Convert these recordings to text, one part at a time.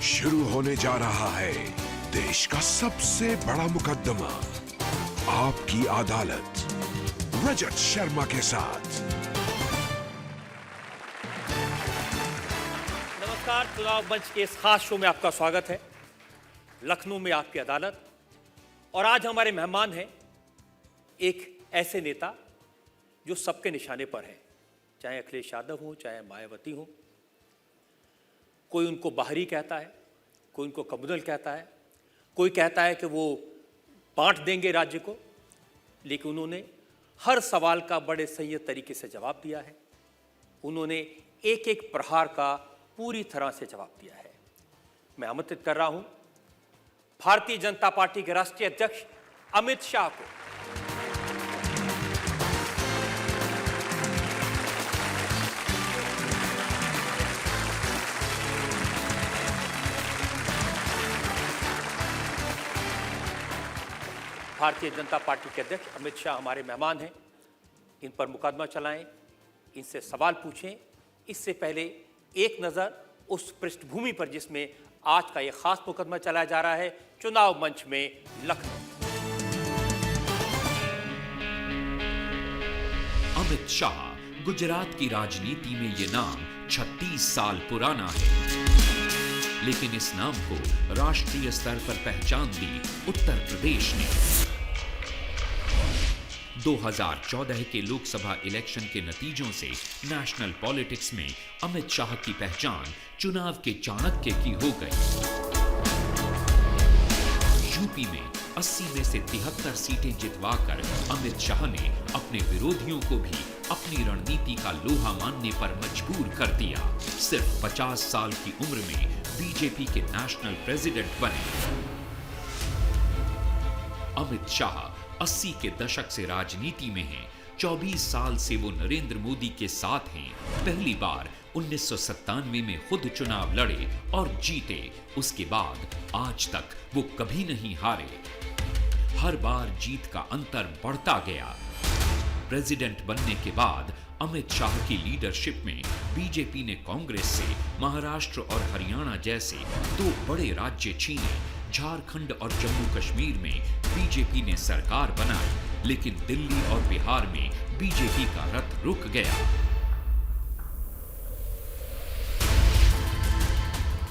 शुरू होने जा रहा है देश का सबसे बड़ा मुकदमा, आपकी अदालत, रजत शर्मा के साथ। नमस्कार, चुनाव मंच के इस खास शो में आपका स्वागत है। लखनऊ में आपकी अदालत, और आज हमारे मेहमान हैं एक ऐसे नेता जो सबके निशाने पर है, चाहे अखिलेश यादव हो, चाहे मायावती हो। कोई उनको बाहरी कहता है, कोई उनको कम्युनल कहता है, कोई कहता है कि वो बांट देंगे राज्य को, लेकिन उन्होंने हर सवाल का बड़े संयत तरीके से जवाब दिया है। उन्होंने एक एक प्रहार का पूरी तरह से जवाब दिया है। मैं आमंत्रित कर रहा हूं भारतीय जनता पार्टी के राष्ट्रीय अध्यक्ष अमित शाह को। भारतीय जनता पार्टी के अध्यक्ष अमित शाह हमारे मेहमान हैं। इन पर मुकदमा चलाएं, इनसे सवाल पूछें। इससे पहले एक नज़र उस पृष्ठभूमि पर जिसमें आज का ये खास मुकदमा चलाया जा रहा है, चुनाव मंच में लखनऊ। अमित शाह, गुजरात की राजनीति में ये नाम 36 साल पुराना है, लेकिन इस नाम को राष्ट्रीय स्तर पर पहचान दी उत्तर प्रदेश ने। 2014 के लोकसभा इलेक्शन के नतीजों से नेशनल पॉलिटिक्स में अमित शाह की पहचान चुनाव के चाणक्य की हो गई। यूपी में 80 में से 73 सीटें जितवाकर अमित शाह ने अपने विरोधियों को भी अपनी रणनीति का लोहा मानने पर मजबूर कर दिया। सिर्फ 50 साल की उम्र में बीजेपी के नेशनल प्रेसिडेंट बने। अमित शाह 80 के दशक से राजनीति में हैं। 24 साल से वो नरेंद्र मोदी के साथ हैं। पहली बार 1997 में खुद चुनाव लड़े और जीते। उसके बाद आज तक वो कभी नहीं हारे। हर बार जीत का अंतर बढ़ता गया। प्रेसिडेंट बनने के बाद अमित शाह की लीडरशिप में बीजेपी ने कांग्रेस से महाराष्ट्र और हरियाणा जैसे 2 बड़े राज्य छीने। झारखंड और जम्मू कश्मीर में बीजेपी ने सरकार बनाई, लेकिन दिल्ली और बिहार में बीजेपी का रथ रुक गया।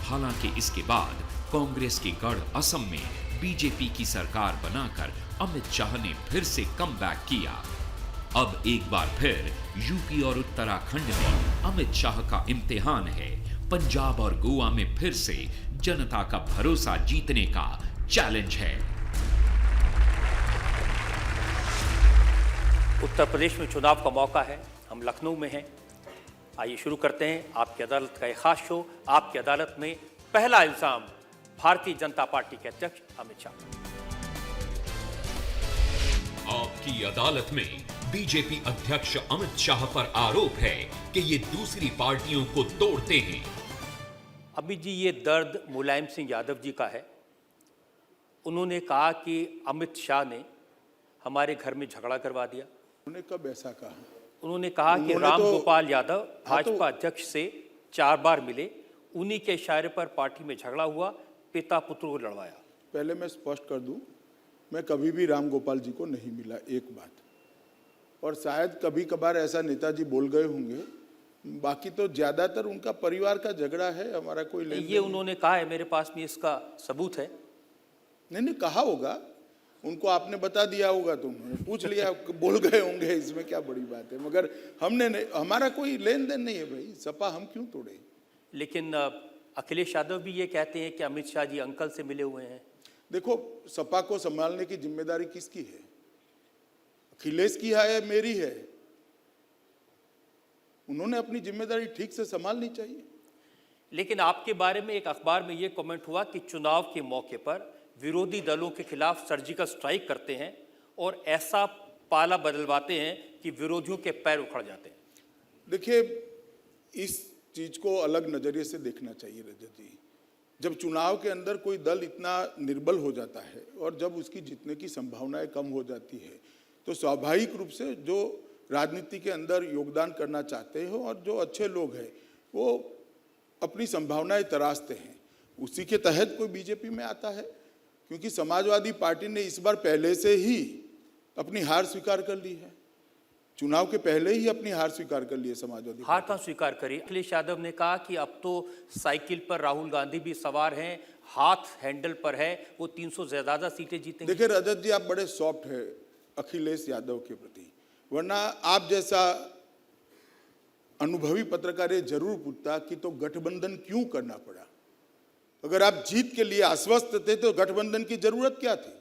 हालांकि इसके बाद कांग्रेस के गढ़ असम में बीजेपी की सरकार बनाकर अमित शाह ने फिर से कमबैक किया। अब एक बार फिर यूपी और उत्तराखंड में अमित शाह का इम्तिहान है। पंजाब और गोवा में फिर से जनता का भरोसा जीतने का चैलेंज है। उत्तर प्रदेश में चुनाव का मौका है। हम लखनऊ में हैं। आइए शुरू करते हैं आपकी अदालत का एक खास शो। आपकी अदालत में पहला इल्जाम भारतीय जनता पार्टी के अध्यक्ष अमित शाह। आपकी अदालत में बीजेपी अध्यक्ष अमित शाह पर आरोप है कि ये दूसरी पार्टियों को तोड़ते हैं। अमित जी, ये दर्द मुलायम सिंह यादव जी का है। उन्होंने कहा कि अमित शाह ने हमारे घर में झगड़ा करवा दिया। उन्होंने कब ऐसा कहा? उन्होंने कहा कि राम गोपाल यादव भाजपा अध्यक्ष से 4 बार मिले, उन्हीं के इशारे पर पार्टी में झगड़ा हुआ, पिता पुत्र को लड़वाया। पहले मैं स्पष्ट कर दूं, मैं कभी भी राम गोपाल जी को नहीं मिला, एक बात। और शायद कभी कभार ऐसा नेताजी बोल गए होंगे, बाकी तो ज्यादातर उनका परिवार का झगड़ा है, हमारा कोई लेन देन। ये उन्होंने कहा है, मेरे पास भी इसका सबूत है। नहीं कहा होगा, उनको आपने बता दिया होगा, तो उन्होंने पूछ लिया, बोल गए होंगे, इसमें क्या बड़ी बात है। मगर हमने नहीं, हमारा कोई लेन देन नहीं है भाई, सपा हम क्यों तोड़े। लेकिन अखिलेश यादव भी ये कहते हैं कि अमित शाह जी अंकल से मिले हुए हैं। देखो, सपा को संभालने की जिम्मेदारी किसकी है? अखिलेश की है, मेरी है। उन्होंने अपनी जिम्मेदारी ठीक से संभालनी चाहिए। लेकिन आपके बारे में एक अखबार में यह कमेंट हुआ कि चुनाव के मौके पर विरोधी दलों के खिलाफ सर्जिकल स्ट्राइक करते हैं और ऐसा पाला बदलवाते हैं कि विरोधियों के पैर उखड़ जाते हैं। देखिए, इस चीज को अलग नजरिए से देखना चाहिए रजत जी। जब चुनाव के अंदर कोई दल इतना निर्बल हो जाता है और जब उसकी जीतने की संभावनाएं कम हो जाती है, तो स्वाभाविक रूप से जो राजनीति के अंदर योगदान करना चाहते हो और जो अच्छे लोग हैं वो अपनी संभावनाएं तराशते हैं। उसी के तहत कोई बीजेपी में आता है, क्योंकि समाजवादी पार्टी ने इस बार पहले से ही अपनी हार स्वीकार कर ली है। चुनाव के पहले ही अपनी हार स्वीकार कर ली है समाजवादी हार कहाँ स्वीकार करी? अखिलेश यादव ने कहा कि अब तो साइकिल पर राहुल गांधी भी सवार हैं, हाथ हैंडल पर है, वो 300 से ज्यादा सीटें जीतेंगे। देखिए रजत जी, आप बड़े सॉफ्ट है अखिलेश यादव के प्रति, वरना आप जैसा अनुभवी पत्रकार ये जरूर पूछता कि तो गठबंधन क्यों करना पड़ा। अगर आप जीत के लिए आश्वस्त थे तो गठबंधन की जरूरत क्या थी?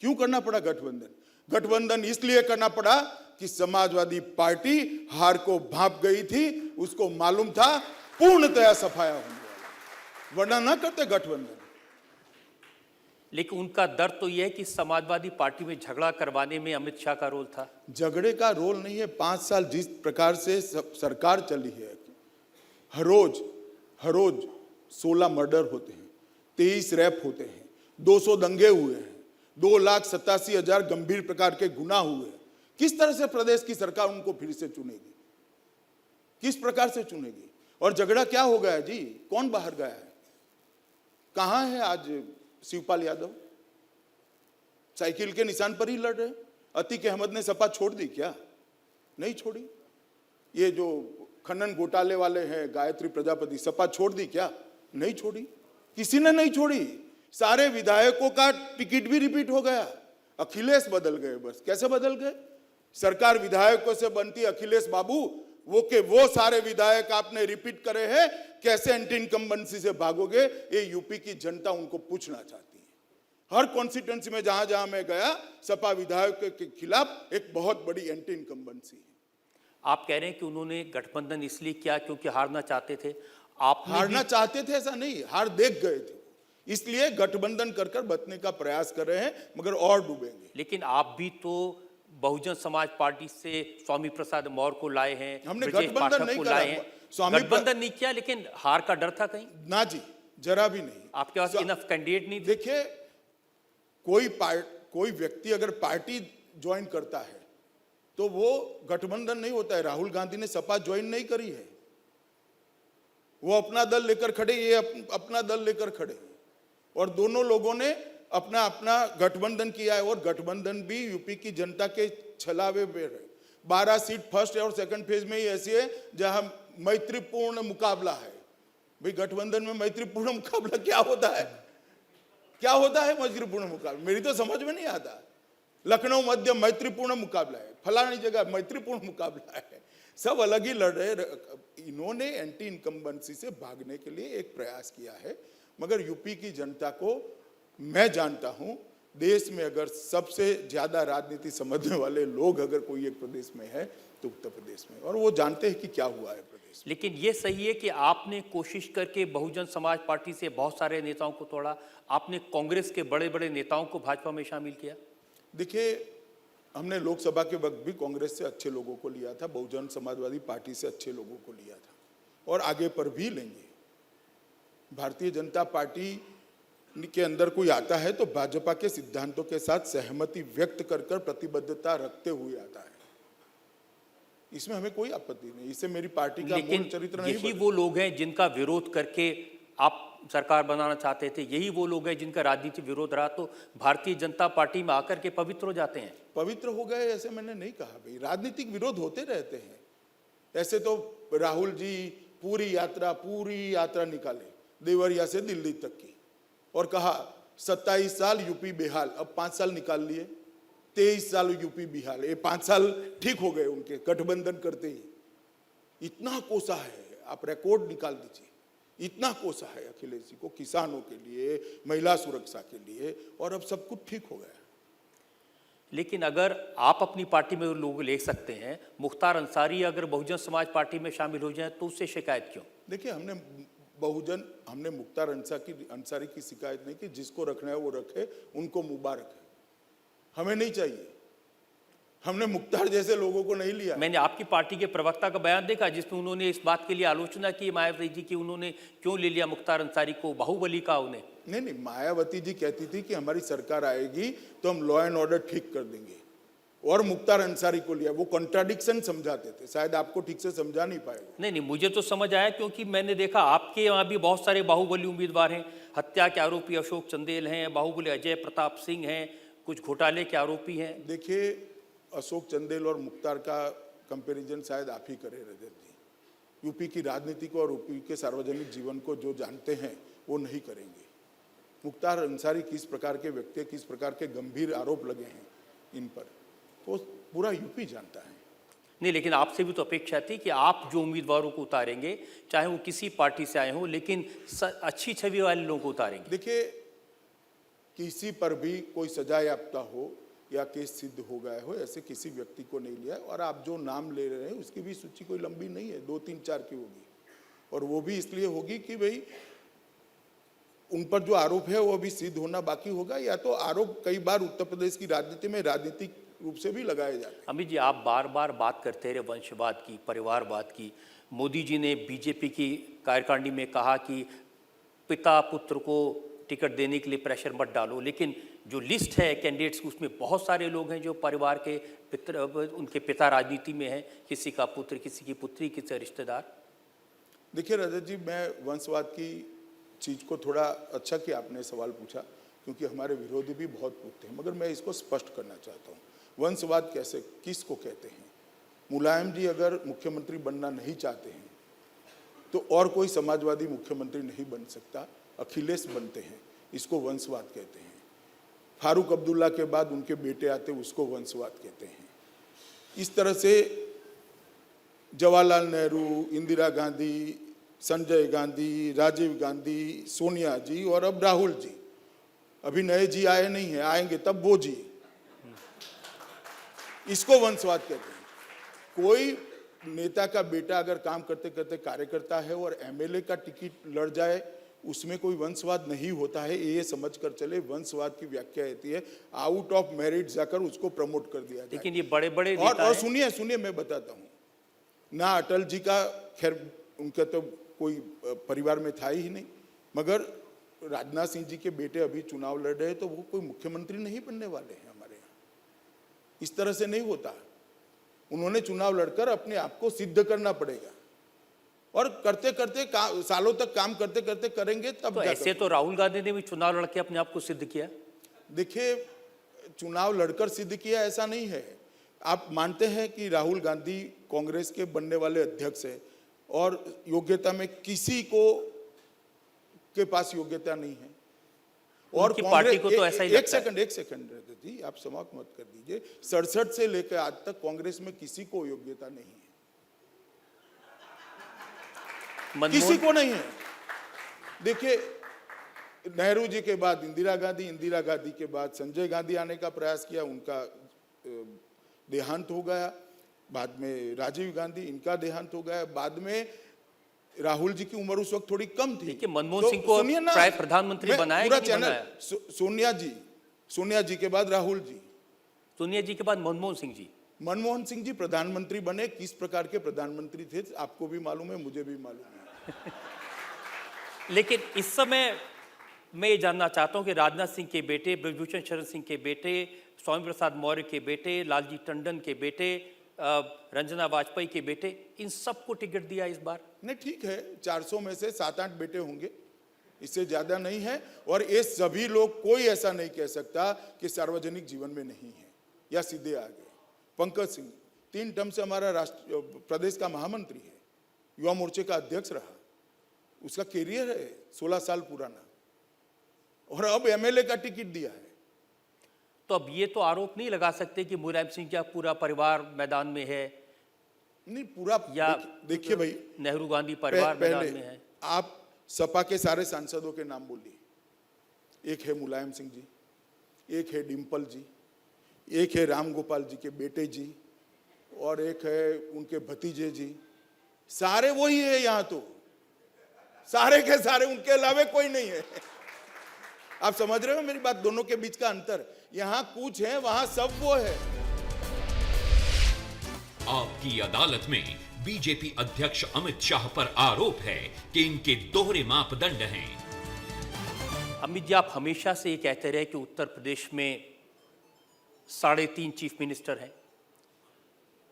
क्यों करना पड़ा गठबंधन? गठबंधन इसलिए करना पड़ा कि समाजवादी पार्टी हार को भांप गई थी, उसको मालूम था पूर्णतया सफाया होने वाला, वरना ना करते गठबंधन। लेकिन उनका डर तो यह है कि समाजवादी पार्टी में झगड़ा करवाने में अमित शाह का रोल था। झगड़े का रोल नहीं है। 5 साल जिस प्रकार से सरकार चली है, हर रोज 16 मर्डर होते हैं, 23 रैप होते हैं, 200 दंगे हुए हैं, 2,87,000 गंभीर प्रकार के गुनाह हुए हैं। किस तरह से प्रदेश की सरकार उनको फिर से चुनेगी? किस प्रकार से चुनेगी? और झगड़ा क्या हो गया जी? कौन बाहर गया है? कहां है आज शिवपाल यादव? साइकिल के निशान पर ही लड़ रहे। अतीक अहमद ने सपा छोड़ दी क्या? नहीं छोड़ी। ये जो खनन घोटाले वाले हैं गायत्री प्रजापति, सपा छोड़ दी क्या? नहीं छोड़ी, किसी ने नहीं छोड़ी। सारे विधायकों का टिकट भी रिपीट हो गया, अखिलेश बदल गए। बस कैसे बदल गए? सरकार विधायकों से बनती, अखिलेश बाबू वो सारे विधायक आपने रिपीट करे हैं, कैसे एंटी इनकम्बेंसी से भागोगे? ये यूपी की जनता उनको पूछना चाहती है। हर कॉन्स्टिट्यूंसी में जहां जहां मैं गया, सपा विधायकों के खिलाफ एक बहुत बड़ी एंटी इनकम्बेंसी है। आप कह रहे हैं कि उन्होंने गठबंधन इसलिए किया क्योंकि हारना चाहते थे। आप हारना चाहते थे ऐसा नहीं, हार देख गए थे, इसलिए गठबंधन कर बचने का प्रयास कर रहे हैं, मगर और डूबेंगे। लेकिन आप भी तो बहुजन समाज पार्टी से स्वामी प्रसाद मौर्य को लाए हैं, हमने ब्रजेश गठबंधन पाठक नहीं को करा। लाए हैं। गठबंधन नहीं किया, लेकिन हार का डर था कहीं? ना जी, जरा भी नहीं। आपके पास इनफ कैंडिडेट नहीं थे? देखिए, कोई व्यक्ति अगर पार्टी ज्वाइन करता है तो वो गठबंधन नहीं होता है। राहुल गांधी ने सपा ज्वाइन नहीं करी है, वो अपना दल लेकर खड़े, ये अपना दल लेकर खड़े, और दोनों लोगों ने अपना अपना गठबंधन किया है। और गठबंधन भी यूपी की जनता के छलावे में है। 12 सीट फर्स्ट और सेकंड फेज में ही ऐसी है जहां मैत्रीपूर्ण मुकाबला है। भाई गठबंधन में मैत्रीपूर्ण मुकाबला क्या होता है? क्या होता है मैत्रीपूर्ण मुकाबला? मेरी तो समझ में नहीं आता। लखनऊ मध्य मैत्रीपूर्ण मुकाबला है, फलानी जगह मैत्रीपूर्ण मुकाबला है, सब अलग ही लड़ रहे। इन्होंने एंटी इनकम्बेंसी से भागने के लिए एक प्रयास किया है, मगर यूपी की जनता को मैं जानता हूं, देश में अगर सबसे ज्यादा राजनीति समझने वाले लोग अगर कोई एक प्रदेश में है तो उत्तर प्रदेश में, और वो जानते हैं कि क्या हुआ है प्रदेश में। लेकिन ये सही है कि आपने कोशिश करके बहुजन समाज पार्टी से बहुत सारे नेताओं को तोड़ा, आपने कांग्रेस के बड़े बड़े नेताओं को भाजपा में शामिल किया। देखिए, हमने लोकसभा के वक्त भी कांग्रेस से अच्छे लोगों को लिया था, बहुजन समाजवादी पार्टी से अच्छे लोगों को लिया था, और आगे पर भी लेंगे। भारतीय जनता पार्टी के अंदर कोई आता है तो भाजपा के सिद्धांतों के साथ सहमति व्यक्त कर प्रतिबद्धता रखते हुए आता है। इसमें हमें कोई आपत्ति नहीं, इससे मेरी पार्टी का मूल चरित्र नहीं यही वो लोग हैं जिनका विरोध करके आप सरकार बनाना चाहते थे, यही वो लोग हैं जिनका राजनीतिक विरोध रहा, तो भारतीय जनता पार्टी में आकर के पवित्र हो जाते हैं। पवित्र हो गए ऐसे मैंने नहीं कहा भाई, राजनीतिक विरोध होते रहते हैं। ऐसे तो राहुल जी पूरी यात्रा निकाले देवरिया से दिल्ली तक की, और कहा 27 साल यूपी बेहाल, अब 5 साल निकाल लिए, 23 साल यूपी बिहार, ये 5 साल ठीक हो गए उनके गठबंधन करते ही। इतना कोसा है, आप रिकॉर्ड निकाल दीजिए, इतना कोसा है अखिलेश जी को किसानों के लिए, महिला सुरक्षा के लिए, और अब सब कुछ ठीक हो गया। लेकिन अगर आप अपनी पार्टी में लोग ले सकते हैं, मुख्तार अंसारी अगर बहुजन समाज पार्टी में शामिल हो जाए तो उससे शिकायत क्यों? देखिए, हमने मुख्तार अंसारी की शिकायत नहीं की। जिसको रखना है वो रखे, उनको मुबारक है, हमें नहीं चाहिए। हमने मुख्तार जैसे लोगों को नहीं लिया। मैंने आपकी पार्टी के प्रवक्ता का बयान देखा जिसमें उन्होंने इस बात के लिए आलोचना की मायावती जी की, उन्होंने क्यों ले लिया मुख्तार अंसारी को, बाहुबली का उन्हें। नहीं, मायावती जी कहती थी कि हमारी सरकार आएगी तो हम लॉ एंड ऑर्डर ठीक कर देंगे, और मुख्तार अंसारी को लिया। वो कॉन्ट्राडिक्शन समझाते थे, शायद आपको ठीक से समझा नहीं पाए। नहीं, मुझे तो समझ आया, क्योंकि मैंने देखा आपके यहाँ भी बहुत सारे बाहुबली उम्मीदवार हैं। हत्या के आरोपी अशोक चंदेल हैं, बाहुबली अजय प्रताप सिंह हैं, कुछ घोटाले के आरोपी हैं। देखिए, अशोक चंदेल और मुख्तार का कंपैरिजन शायद आप ही करें रजत जी। यूपी की राजनीति को और यूपी के सार्वजनिक जीवन को जो जानते हैं वो नहीं करेंगे। मुख्तार अंसारी किस प्रकार के व्यक्ति, किस प्रकार के गंभीर आरोप लगे हैं इन पर, तो पूरा यूपी जानता है। नहीं, लेकिन आपसे भी तो अपेक्षा थी कि आप जो उम्मीदवारों को उतारेंगे, चाहे वो किसी पार्टी से आए हों, लेकिन अच्छी छवि वाले लोगों को उतारेंगे। देखिए, किसी पर भी कोई सजा याफ्ता हो या केस सिद्ध हो गया हो, ऐसे किसी व्यक्ति को नहीं लिया। और आप जो नाम ले रहे हैं उसकी भी सूची कोई लंबी नहीं है, 2, 3, 4 की होगी। और वो भी इसलिए होगी कि भाई उन पर जो आरोप है वो अभी सिद्ध होना बाकी होगा, या तो आरोप कई बार उत्तर प्रदेश की राजनीति में राजनीतिक रूप से भी लगाए जाते हैं। अमित जी, आप बार बार बात करते रहे वंशवाद की, परिवारवाद की। मोदी जी ने बीजेपी की कार्यकारिणी में कहा कि पिता पुत्र को टिकट देने के लिए प्रेशर मत डालो, लेकिन जो लिस्ट है कैंडिडेट्स की उसमें बहुत सारे लोग हैं जो परिवार के उनके पिता राजनीति में हैं, किसी का पुत्र, किसी की पुत्री, किसी का रिश्तेदार। देखिए रजत जी, मैं वंशवाद की चीज को थोड़ा अच्छा कि आपने सवाल पूछा, क्योंकि हमारे विरोधी भी बहुत पूछते हैं, मगर मैं इसको स्पष्ट करना चाहता हूँ। वंशवाद कैसे, किसको कहते हैं? मुलायम जी अगर मुख्यमंत्री बनना नहीं चाहते हैं तो और कोई समाजवादी मुख्यमंत्री नहीं बन सकता, अखिलेश बनते हैं, इसको वंशवाद कहते हैं। फारूक अब्दुल्ला के बाद उनके बेटे आते, उसको वंशवाद कहते हैं। इस तरह से जवाहरलाल नेहरू, इंदिरा गांधी, संजय गांधी, राजीव गांधी, सोनिया जी और अब राहुल जी, अभी नए जी आए नहीं हैं, आएंगे तब वो जी, इसको वंशवाद कहते हैं। कोई नेता का बेटा अगर काम करते करते कार्यकर्ता है और एमएलए का टिकट लड़ जाए, उसमें कोई वंशवाद नहीं होता है, ये समझ कर चले। वंशवाद की व्याख्या होती है आउट ऑफ मेरिट जाकर उसको प्रमोट कर दिया जाए। लेकिन ये बड़े बड़े और सुनिए मैं बताता हूँ ना, अटल जी का खैर उनका तो कोई परिवार में था ही नहीं, मगर राजनाथ सिंह जी के बेटे अभी चुनाव लड़ रहे हैं, तो वो कोई मुख्यमंत्री नहीं बनने वाले हैं हमारे यहाँ। इस तरह से नहीं होता। उन्होंने चुनाव लड़कर अपने आप को सिद्ध करना पड़ेगा, और करते करते सालों तक काम करते करते करेंगे तब। तो ऐसे तो राहुल गांधी ने भी चुनाव लड़के अपने आप को सिद्ध किया। देखिए, चुनाव लड़कर सिद्ध किया ऐसा नहीं है। आप मानते हैं कि राहुल गांधी कांग्रेस के बनने वाले अध्यक्ष है और योग्यता में किसी को के पास योग्यता नहीं है, और पार्टी को तो ऐसा ही लगता है। एक सेकंड जी, आप समाप्त मत कर दीजिए। 67 से लेकर आज तक कांग्रेस में किसी को योग्यता नहीं है, किसी को नहीं है। देखिए, नेहरू जी के बाद इंदिरा गांधी के बाद संजय गांधी आने का प्रयास किया, उनका देहांत हो गया। बाद में राजीव गांधी, इनका देहांत हो गया। बाद में राहुल जी की उम्र उस वक्त थोड़ी कम थी। मनमोहन सिंह को प्रधानमंत्री बनाया, पूरा चैनल। सोनिया जी के बाद राहुल जी, सोनिया जी के बाद मनमोहन सिंह जी प्रधानमंत्री बने। किस प्रकार के प्रधानमंत्री थे आपको भी मालूम है, मुझे भी मालूम है। लेकिन इस समय मैं ये जानना चाहता हूं कि राजनाथ सिंह के बेटे, ब्रजभूषण शरण सिंह के बेटे, स्वामी प्रसाद मौर्य के बेटे, लालजी टंडन के बेटे, रंजना वाजपेयी के बेटे, इन सबको टिकट दिया इस बार? नहीं, ठीक है, 400 में से 7-8 बेटे होंगे, इससे ज्यादा नहीं है। और ये सभी लोग, कोई ऐसा नहीं कह सकता कि सार्वजनिक जीवन में नहीं है या सीधे आ गए। पंकज सिंह 3 टर्म से हमारा प्रदेश का महामंत्री है, युवा मोर्चे का अध्यक्ष रहा, उसका कैरियर है 16 साल पुराना, और अब एमएलए का टिकट दिया है। तो अब ये तो आरोप नहीं लगा सकते कि मुलायम सिंह का पूरा परिवार मैदान में है। नहीं, पूरा, या देखिए भाई, नेहरू गांधी परिवार मैदान में है। आप सपा के सारे सांसदों के नाम बोलिए। एक है मुलायम सिंह जी, एक है डिम्पल जी, एक है राम गोपाल जी के बेटे जी, और एक है उनके भतीजे जी। सारे वही है यहाँ, तो सारे के सारे, उनके अलावा कोई नहीं है। आप समझ रहे हो मेरी बात? दोनों के बीच का अंतर। यहां कुछ है, वहां सब वो है। आपकी अदालत में बीजेपी अध्यक्ष अमित शाह पर आरोप है कि इनके दोहरे मापदंड हैं। अमित जी, आप हमेशा से ये कहते रहे कि उत्तर प्रदेश में 3.5 चीफ मिनिस्टर हैं,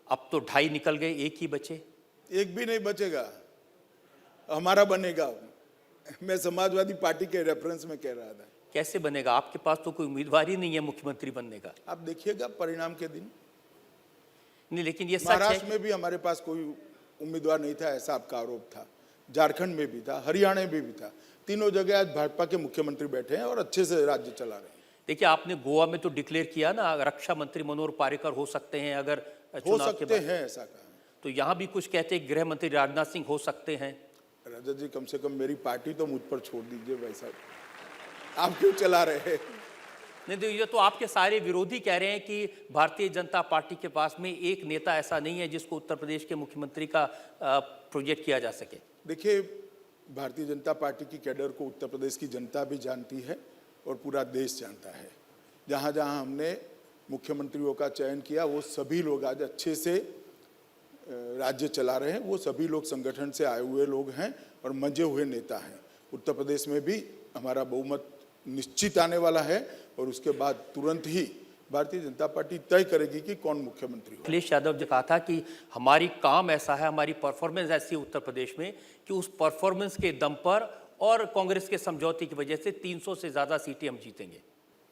अब तो 2.5 निकल गए, एक ही बचे। एक भी नहीं बचेगा, हमारा बनेगा। मैं समाजवादी पार्टी के रेफरेंस में कह रहा था। कैसे बनेगा? आपके पास तो कोई उम्मीदवार ही नहीं है मुख्यमंत्री बनने का। आप देखिएगा परिणाम के दिन। नहीं, लेकिन ये सच महाराष्ट्र है में भी हमारे पास कोई उम्मीदवार नहीं था, ऐसा आपका आरोप था। झारखंड में भी था, हरियाणा में भी था। तीनों जगह आज भाजपा के मुख्यमंत्री बैठे हैं और अच्छे से राज्य चला रहे हैं। देखिए, आपने गोवा में तो डिक्लेयर किया ना, रक्षा मंत्री मनोहर पर्रिकर हो सकते हैं अगर हो चुनाव के सकते बाद। हैं, ऐसा कहा। तो यहाँ भी कुछ कहते हैं गृह मंत्री राजनाथ सिंह हो सकते हैं। रजत जी, कम से कम मेरी पार्टी तो मुझ पर छोड़ दीजिए भाई साहब, आप क्यों चला रहे हैं? नहीं तो ये तो आपके सारे विरोधी कह रहे हैं कि भारतीय जनता पार्टी के पास में एक नेता ऐसा नहीं है जिसको उत्तर प्रदेश के मुख्यमंत्री का प्रोजेक्ट किया जा सके। देखिए, भारतीय जनता पार्टी की कैडर को उत्तर प्रदेश की जनता भी जानती है और पूरा देश जानता है। जहाँ जहाँ हमने मुख्यमंत्रियों का चयन किया, वो सभी लोग आज अच्छे से राज्य चला रहे हैं। वो सभी लोग संगठन से आए हुए लोग हैं और मंजे हुए नेता हैं। उत्तर प्रदेश में भी हमारा बहुमत निश्चित आने वाला है और उसके बाद तुरंत ही भारतीय जनता पार्टी तय करेगी कि कौन मुख्यमंत्री हो। अखिलेश यादव जी कहा था कि हमारी काम ऐसा है, हमारी परफॉर्मेंस ऐसी है उत्तर प्रदेश में कि उस परफॉर्मेंस के दम पर और कांग्रेस के समझौते की वजह से 300 से ज़्यादा सीटें हम जीतेंगे।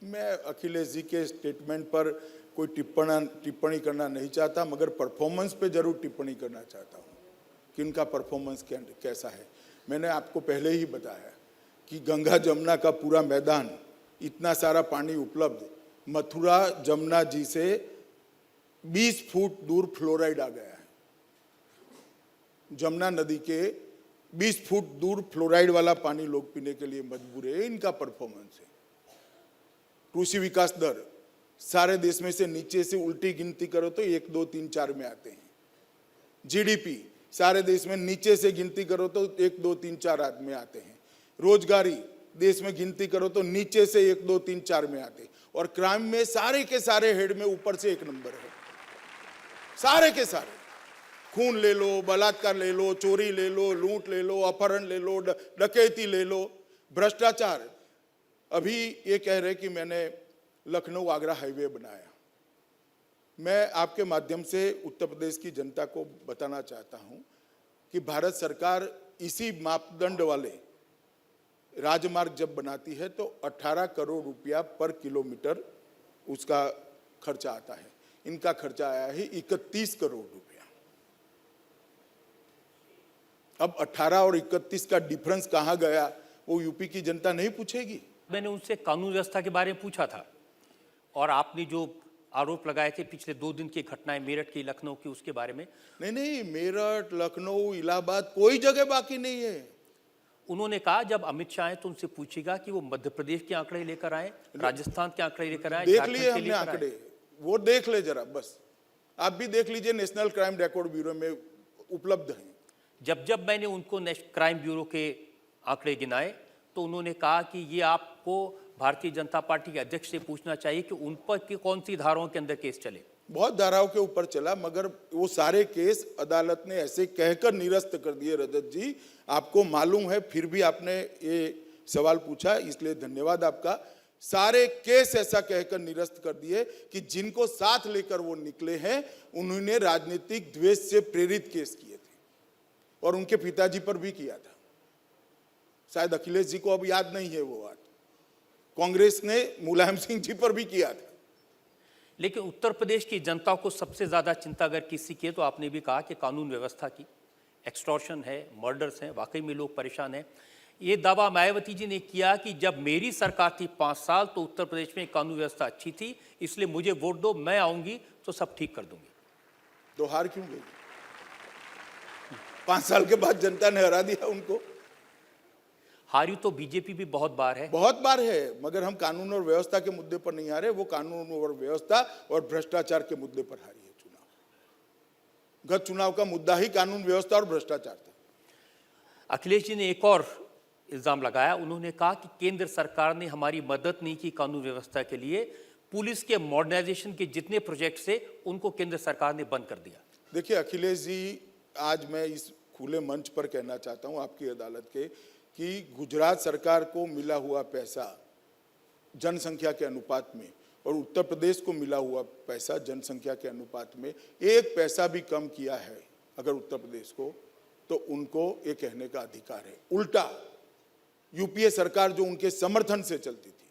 मैं अखिलेश जी के स्टेटमेंट पर कोई टिप्पणी करना नहीं चाहता, मगर परफॉर्मेंस पे जरूर टिप्पणी करना चाहता हूँ कि इनका परफॉर्मेंस कैसा है। मैंने आपको पहले ही बताया कि गंगा जमुना का पूरा मैदान, इतना सारा पानी उपलब्ध, मथुरा जमुना जी से 20 फुट दूर फ्लोराइड आ गया है। जमुना नदी के 20 फुट दूर फ्लोराइड वाला पानी लोग पीने के लिए मजबूर है। इनका परफॉर्मेंस है। कृषि विकास दर सारे देश में से नीचे से उल्टी गिनती करो तो 1, 2, 3, 4 में आते हैं। जीडीपी सारे देश में नीचे से गिनती करो तो 1, 2, 3, 4 में आते हैं। रोजगारी देश में गिनती करो तो नीचे से 1, 2, 3, 4 में आते हैं। और क्राइम में सारे के सारे हेड में ऊपर से 1 नंबर है। सारे के सारे, खून ले लो, बलात्कार ले लो, चोरी ले लो, लूट ले लो, अपहरण ले लो, डकैती ले लो, भ्रष्टाचार। अभी ये कह रहे कि मैंने लखनऊ आगरा हाईवे बनाया। मैं आपके माध्यम से उत्तर प्रदेश की जनता को बताना चाहता हूं कि भारत सरकार इसी मापदंड वाले राजमार्ग जब बनाती है तो 18 करोड़ रुपया पर किलोमीटर उसका खर्चा आता है। इनका खर्चा आया है 31 करोड़ रुपया। अब 18 और 31 का डिफरेंस कहां गया, वो यूपी की जनता नहीं पूछेगी। मैंने उनसे कानून व्यवस्था के बारे में पूछा था और आपने जो आरोप लगाए थे पिछले 2 दिन की घटनाएं, मेरठ की, लखनऊ की, उसके बारे में। नहीं, मेरठ, लखनऊ, इलाहाबाद कोई जगह बाकी नहीं है। उन्होंने कहा जब अमित शाह आए तो उनसे पूछेगा कि वो मध्य प्रदेश के आंकड़े लेकर आए, राजस्थान के आंकड़े लेकर आए, देख लिए हमने आंकड़े, वो देख ले जरा, बस आप भी देख लीजिए, नेशनल क्राइम रिकॉर्ड ब्यूरो में उपलब्ध हैं। जब मैंने उनको क्राइम ब्यूरो के आंकड़े गिनाए तो उन्होंने कहा कि ये आपको भारतीय जनता पार्टी के अध्यक्ष से पूछना चाहिए कि उन पर की कौन सी धाराओं के अंदर केस चले। बहुत धाराओं के ऊपर चला, मगर वो सारे केस अदालत ने ऐसे कहकर निरस्त कर दिए। रजत जी, आपको मालूम है, फिर भी आपने ये सवाल पूछा, इसलिए धन्यवाद आपका। सारे केस ऐसा कहकर निरस्त कर दिए कि जिनको साथ लेकर वो निकले हैं उन्होंने राजनीतिक द्वेष से प्रेरित केस किए थे और उनके पिताजी पर भी किया था। शायद अखिलेश जी को अब याद नहीं है वो बात। कांग्रेस ने मुलायम सिंह जी पर भी किया था। लेकिन उत्तर प्रदेश की जनता को सबसे ज्यादा चिंता अगर किसी की है तो आपने भी कहा कि कानून व्यवस्था की, एक्सटॉर्शन है, मर्डर्स हैं, वाकई में लोग परेशान हैं। ये दावा मायावती जी ने किया कि जब मेरी सरकार थी 5 साल तो उत्तर प्रदेश में कानून व्यवस्था अच्छी थी, इसलिए मुझे वोट दो, मैं आऊंगी तो सब ठीक कर दूंगी। तो हार क्यों गई? 5 साल के बाद जनता ने हरा दिया उनको। हारी तो बीजेपी भी बहुत बार है, मगर हम कानून और व्यवस्था के मुद्दे पर नहीं हारे। वो कानून और व्यवस्था और भ्रष्टाचार के मुद्दे पर हारी है चुनाव। गत चुनाव का मुद्दा ही कानून व्यवस्था और भ्रष्टाचार था। अखिलेश जी ने एक और इल्जाम लगाया। उन्होंने कहा कि केंद्र सरकार ने हमारी मदद नहीं की कानून व्यवस्था के लिए। पुलिस के मॉडर्नाइजेशन के जितने प्रोजेक्ट्स थे उनको केंद्र सरकार ने बंद कर दिया। देखिए अखिलेश जी, आज मैं इस खुले मंच पर कहना चाहता हूं आपकी अदालत के कि गुजरात सरकार को मिला हुआ पैसा जनसंख्या के अनुपात में और उत्तर प्रदेश को मिला हुआ पैसा जनसंख्या के अनुपात में 1 पैसा भी कम किया है अगर उत्तर प्रदेश को, तो उनको ये कहने का अधिकार है। उल्टा यूपीए सरकार जो उनके समर्थन से चलती थी,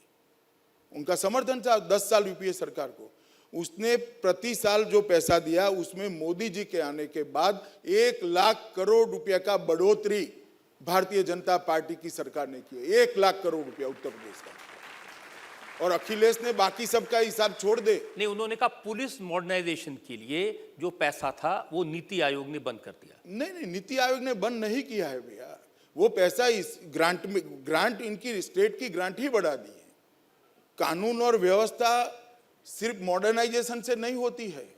उनका समर्थन था 10 साल यूपीए सरकार को, उसने प्रति साल जो पैसा दिया उसमें मोदी जी के आने के बाद 1 लाख करोड़ रुपए का बढ़ोतरी भारतीय जनता पार्टी की सरकार ने की है। 1 लाख करोड़ रुपया उत्तर प्रदेश का। और अखिलेश ने बाकी सबका हिसाब छोड़ दे। नहीं, उन्होंने कहा पुलिस मॉडर्नाइजेशन के लिए जो पैसा था वो नीति आयोग ने बंद कर दिया। नहीं, नीति आयोग ने बंद नहीं किया है भैया, वो पैसा इस ग्रांट में, ग्रांट इनकी स्टेट की ग्रांट ही बढ़ा दी है। कानून और व्यवस्था सिर्फ मॉडर्नाइजेशन से नहीं होती है।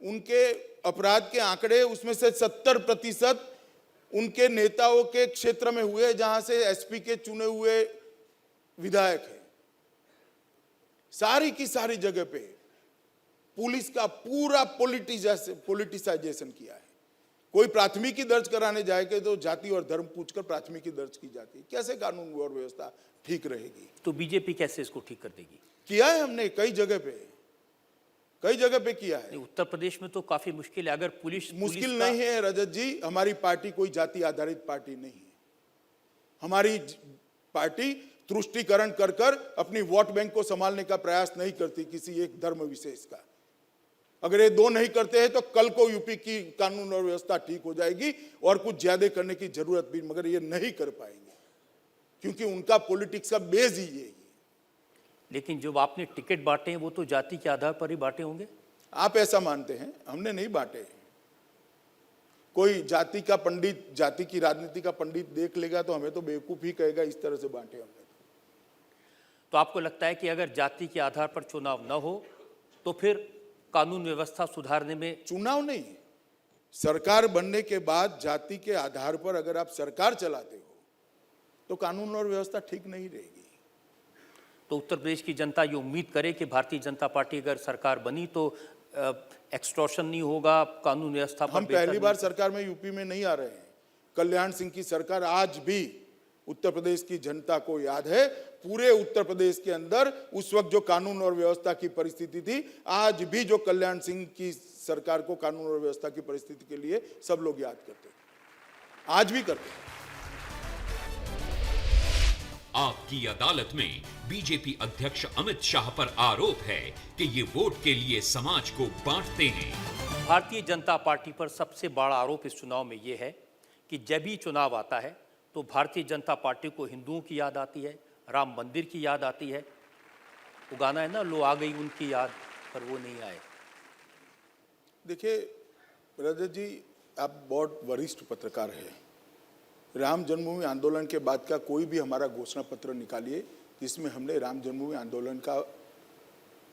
उनके अपराध के आंकड़े उसमें से 70% उनके नेताओं के क्षेत्र में हुए जहां से एसपी के चुने हुए विधायक हैं। सारी की सारी जगह पे पुलिस का पूरा पॉलिटिसाइजेशन किया है। कोई प्राथमिकी दर्ज कराने जाएगा तो जाति और धर्म पूछकर प्राथमिकी दर्ज की जाती है। कैसे कानून और व्यवस्था ठीक रहेगी? तो बीजेपी कैसे इसको ठीक कर देगी? किया है हमने कई जगह पे किया है। उत्तर प्रदेश में तो काफी मुश्किल है। अगर मुश्किल नहीं है रजत जी, हमारी पार्टी कोई जाति आधारित पार्टी नहीं है। हमारी पार्टी तुष्टीकरण कर कर अपनी वोट बैंक को संभालने का प्रयास नहीं करती किसी एक धर्म विशेष का। अगर ये 2 नहीं करते हैं तो कल को यूपी की कानून और व्यवस्था ठीक हो जाएगी और कुछ ज्यादा करने की जरूरत भी, मगर ये नहीं कर पाएंगे क्योंकि उनका पॉलिटिक्स का बेस ही ये है। लेकिन जब आपने टिकट बांटे हैं वो तो जाति के आधार पर ही बांटे होंगे। आप ऐसा मानते हैं, हमने नहीं बांटे। कोई जाति का पंडित, जाति की राजनीति का पंडित देख लेगा तो हमें तो बेवकूफ ही कहेगा इस तरह से बांटे हमने। तो आपको लगता है कि अगर जाति के आधार पर चुनाव न हो तो फिर कानून व्यवस्था सुधारने में? चुनाव नहीं, सरकार बनने के बाद जाति के आधार पर अगर आप सरकार चलाते हो तो कानून और व्यवस्था ठीक नहीं रहेगी। तो उत्तर प्रदेश की जनता ये उम्मीद करे कि भारतीय जनता पार्टी अगर सरकार बनी तो एक्सटॉर्शन नहीं होगा, कानून व्यवस्था पर? हम पहली बार सरकार में यूपी में नहीं आ रहे हैं। कल्याण सिंह की सरकार आज भी उत्तर प्रदेश की जनता को याद है। पूरे उत्तर प्रदेश के अंदर उस वक्त जो कानून और व्यवस्था की परिस्थिति थी, आज भी जो कल्याण सिंह की सरकार को कानून और व्यवस्था की परिस्थिति के लिए सब लोग याद करते हैं, आज भी करते हैं। आपकी अदालत में बीजेपी अध्यक्ष अमित शाह पर आरोप है कि ये वोट के लिए समाज को बांटते हैं। भारतीय जनता पार्टी पर सबसे बड़ा आरोप इस चुनाव में यह है कि जब भी चुनाव आता है तो भारतीय जनता पार्टी को हिंदुओं की याद आती है, राम मंदिर की याद आती है। वो गाना है ना, लो आ गई उनकी याद, पर वो नहीं आए। देखिए रजत जी, आप बहुत वरिष्ठ पत्रकार हैं। राम जन्मभूमि आंदोलन के बाद का कोई भी हमारा घोषणा पत्र निकालिए जिसमें हमने राम जन्मभूमि आंदोलन का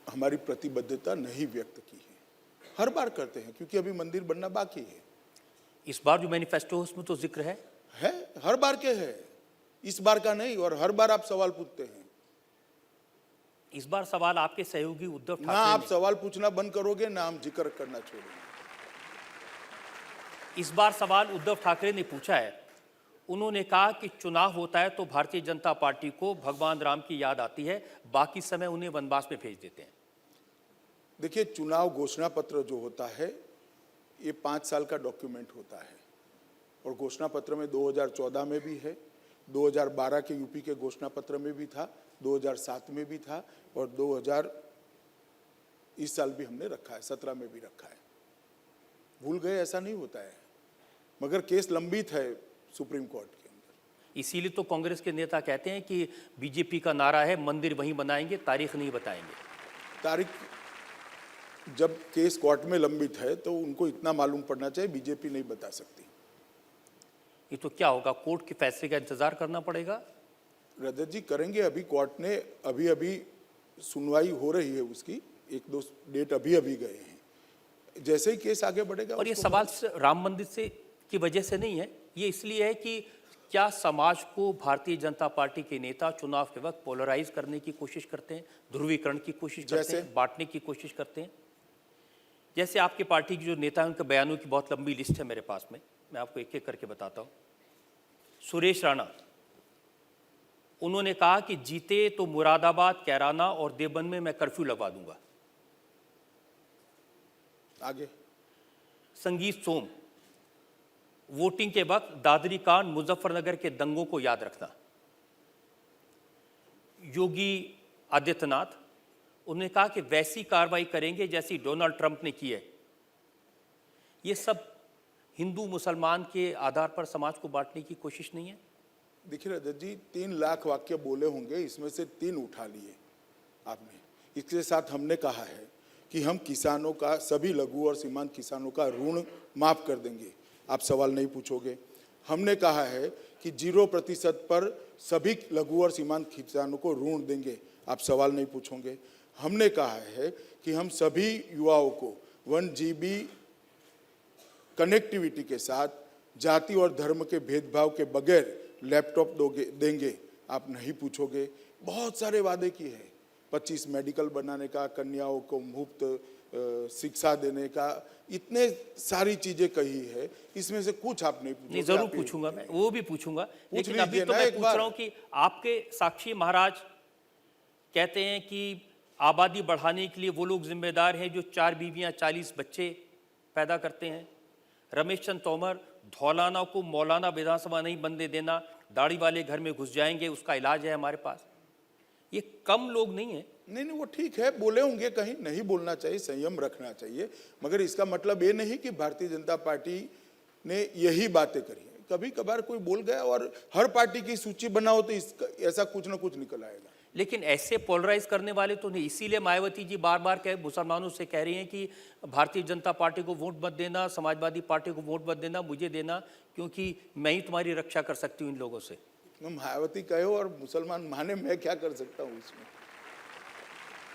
हमारी प्रतिबद्धता नहीं व्यक्त की है। हर बार करते हैं क्योंकि अभी मंदिर बनना बाकी है। इस बार जो मैनिफेस्टो उसमें तो जिक्र है, हर बार के है, इस बार का नहीं। और हर बार आप सवाल पूछते हैं। इस बार सवाल आपके सहयोगी उद्धव ठाकरे ना आप सवाल पूछना बंद करोगे ना हम जिक्र करना छोड़ेंगे। इस बार सवाल उद्धव ठाकरे ने पूछा है। उन्होंने कहा कि चुनाव होता है तो भारतीय जनता पार्टी को भगवान राम की याद आती है, बाकी समय उन्हें वनवास में भेज देते हैं। देखिए, चुनाव घोषणा पत्र जो होता है ये 5 साल का डॉक्यूमेंट होता है और घोषणा पत्र में 2014 में भी है, 2012 के यूपी के घोषणा पत्र में भी था, 2007 में भी था और 2000 इस साल भी हमने रखा है, 17 में भी रखा है। भूल गए ऐसा नहीं होता है, मगर केस लंबित है सुप्रीम कोर्ट के अंदर। इसीलिए तो कांग्रेस के नेता कहते हैं कि बीजेपी का नारा है मंदिर वहीं बनाएंगे, तारीख नहीं बताएंगे। तारीख जब केस कोर्ट में लंबित है तो उनको इतना मालूम पड़ना चाहिए, बीजेपी नहीं बता सकती। ये तो क्या होगा, कोर्ट के फैसले का इंतजार करना पड़ेगा। रजत जी करेंगे, अभी कोर्ट ने अभी सुनवाई हो रही है उसकी, 1-2 डेट अभी गए हैं। जैसे ही केस आगे बढ़ेगा। और ये सवाल राम मंदिर से की वजह से नहीं है, ये इसलिए है कि क्या समाज को भारतीय जनता पार्टी के नेता चुनाव के वक्त पोलराइज करने की कोशिश करते हैं, ध्रुवीकरण की कोशिश करते हैं, बांटने की कोशिश करते हैं। जैसे आपकी पार्टी की जो नेता हैं उनके बयानों की बहुत लंबी लिस्ट है मेरे पास में, मैं आपको एक एक करके बताता हूँ। सुरेश राणा उन्होंने कहा कि जीते तो मुरादाबाद, कैराना और देवबंद में मैं कर्फ्यू लगवा दूंगा। आगे संगीत सोम, वोटिंग के वक्त दादरी कांड, मुजफ्फरनगर के दंगों को याद रखना। योगी आदित्यनाथ, उन्होंने कहा कि वैसी कार्रवाई करेंगे जैसी डोनाल्ड ट्रंप ने की है। ये सब हिंदू मुसलमान के आधार पर समाज को बांटने की कोशिश नहीं है? देखिए रजत जी, 3 लाख वाक्य बोले होंगे, इसमें से 3 उठा लिए आपने। इसके साथ हमने कहा है कि हम किसानों का, सभी लघु और सीमांत किसानों का ऋण माफ कर देंगे, आप सवाल नहीं पूछोगे। हमने कहा है कि 0% पर सभी लघु और सीमांत किसानों को ऋण देंगे, आप सवाल नहीं पूछोगे। हमने कहा है कि हम सभी युवाओं को 1 GB कनेक्टिविटी के साथ जाति और धर्म के भेदभाव के बगैर लैपटॉप देंगे, आप नहीं पूछोगे। बहुत सारे वादे किए हैं, 25 मेडिकल बनाने का, कन्याओं को मुफ्त शिक्षा देने का, इतने सारी चीजें कही है। इसमें से कुछ आप नहीं पूछोगे? नहीं, जरूर पूछूंगा, मैं वो भी पूछूंगा, लेकिन अभी लीजिए तो ना मैं एक पूछ बार। रहा हूं कि आपके साक्षी महाराज कहते हैं कि आबादी बढ़ाने के लिए वो लोग जिम्मेदार हैं जो 4 बीवियां 40 बच्चे पैदा करते हैं। रमेश चंद्र तोमर, धौलाना को मौलाना विधानसभा नहीं बनने देना, दाढ़ी वाले घर में घुस जाएंगे, उसका इलाज है हमारे पास। ये कम लोग नहीं है। नहीं, वो ठीक है, बोले होंगे, कहीं नहीं बोलना चाहिए, संयम रखना चाहिए, मगर इसका मतलब ये नहीं कि भारतीय जनता पार्टी ने यही बातें करी है। कभी कभार कोई बोल गया, और हर पार्टी की सूची बनाओ तो इसका ऐसा कुछ ना कुछ निकल आएगा। लेकिन ऐसे पोलराइज करने वाले तो नहीं, इसीलिए मायावती जी बार बार मुसलमानों से कह रही हैं कि भारतीय जनता पार्टी को वोट मत देना, समाजवादी पार्टी को वोट मत देना, मुझे देना, क्योंकि मैं ही तुम्हारी रक्षा कर सकती हूँ इन लोगों से। मायावती कहो और मुसलमान माने, मैं क्या कर सकता हूँ इसमें?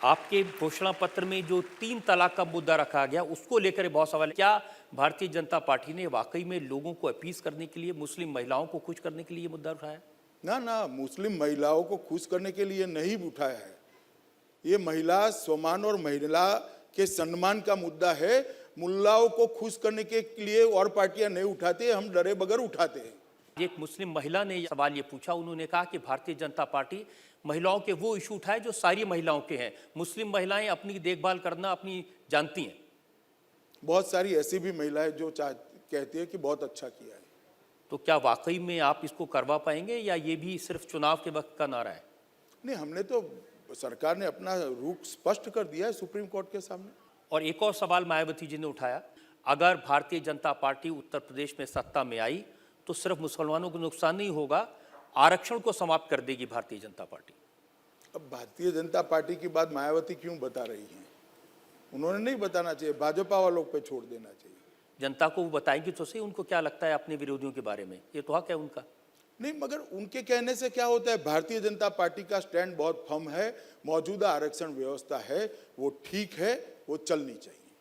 आपके घोषणा पत्र में जो 3 तलाक का मुद्दा रखा गया, उसको लेकर बहुत सवाल है। क्या भारतीय जनता पार्टी ने वाकई में लोगों को अपील करने के लिए, मुस्लिम महिलाओं को खुश करने के लिए ये मुद्दा उठाया? ना, मुस्लिम महिलाओं को खुश करने के लिए नहीं उठाया है। ये महिला सम्मान और महिला के सम्मान का मुद्दा है। मुल्लाओं को खुश करने के लिए और पार्टियां नहीं उठाती, हम डरे बगैर उठाते हैं। एक मुस्लिम महिला ने सवाल ये पूछा, उन्होंने कहा कि भारतीय जनता पार्टी महिलाओं के वो इशू उठाए जो सारी महिलाओं के हैं। मुस्लिम महिलाएं अपनी देखभाल करना अपनी जानती हैं। बहुत सारी ऐसी भी महिलाएं जो कहती है कि बहुत अच्छा किया है। तो क्या वाकई में आप इसको करवा पाएंगे, या ये भी सिर्फ चुनाव के वक्त का नारा है? नहीं, हमने तो, सरकार ने अपना रुख स्पष्ट कर दिया है सुप्रीम कोर्ट के सामने। और एक और सवाल मायावती जी ने उठाया, अगर भारतीय जनता पार्टी उत्तर प्रदेश में सत्ता में आई तो सिर्फ मुसलमानों को नुकसान नहीं होगा, आरक्षण को समाप्त कर देगी भारतीय जनता पार्टी। अब भारतीय जनता पार्टी की बात मायावती क्यों बता रही हैं? उन्होंने नहीं बताना चाहिए, भाजपा वालों पे छोड़ देना चाहिए। जनता को वो बताएंगे तो सही उनको क्या लगता है अपने विरोधियों के बारे में, ये तो हक है उनका। नहीं, मगर उनके कहने से क्या होता है? भारतीय जनता पार्टी का स्टैंड बहुत फर्म है, मौजूदा आरक्षण व्यवस्था है वो ठीक है, वो चलनी चाहिए।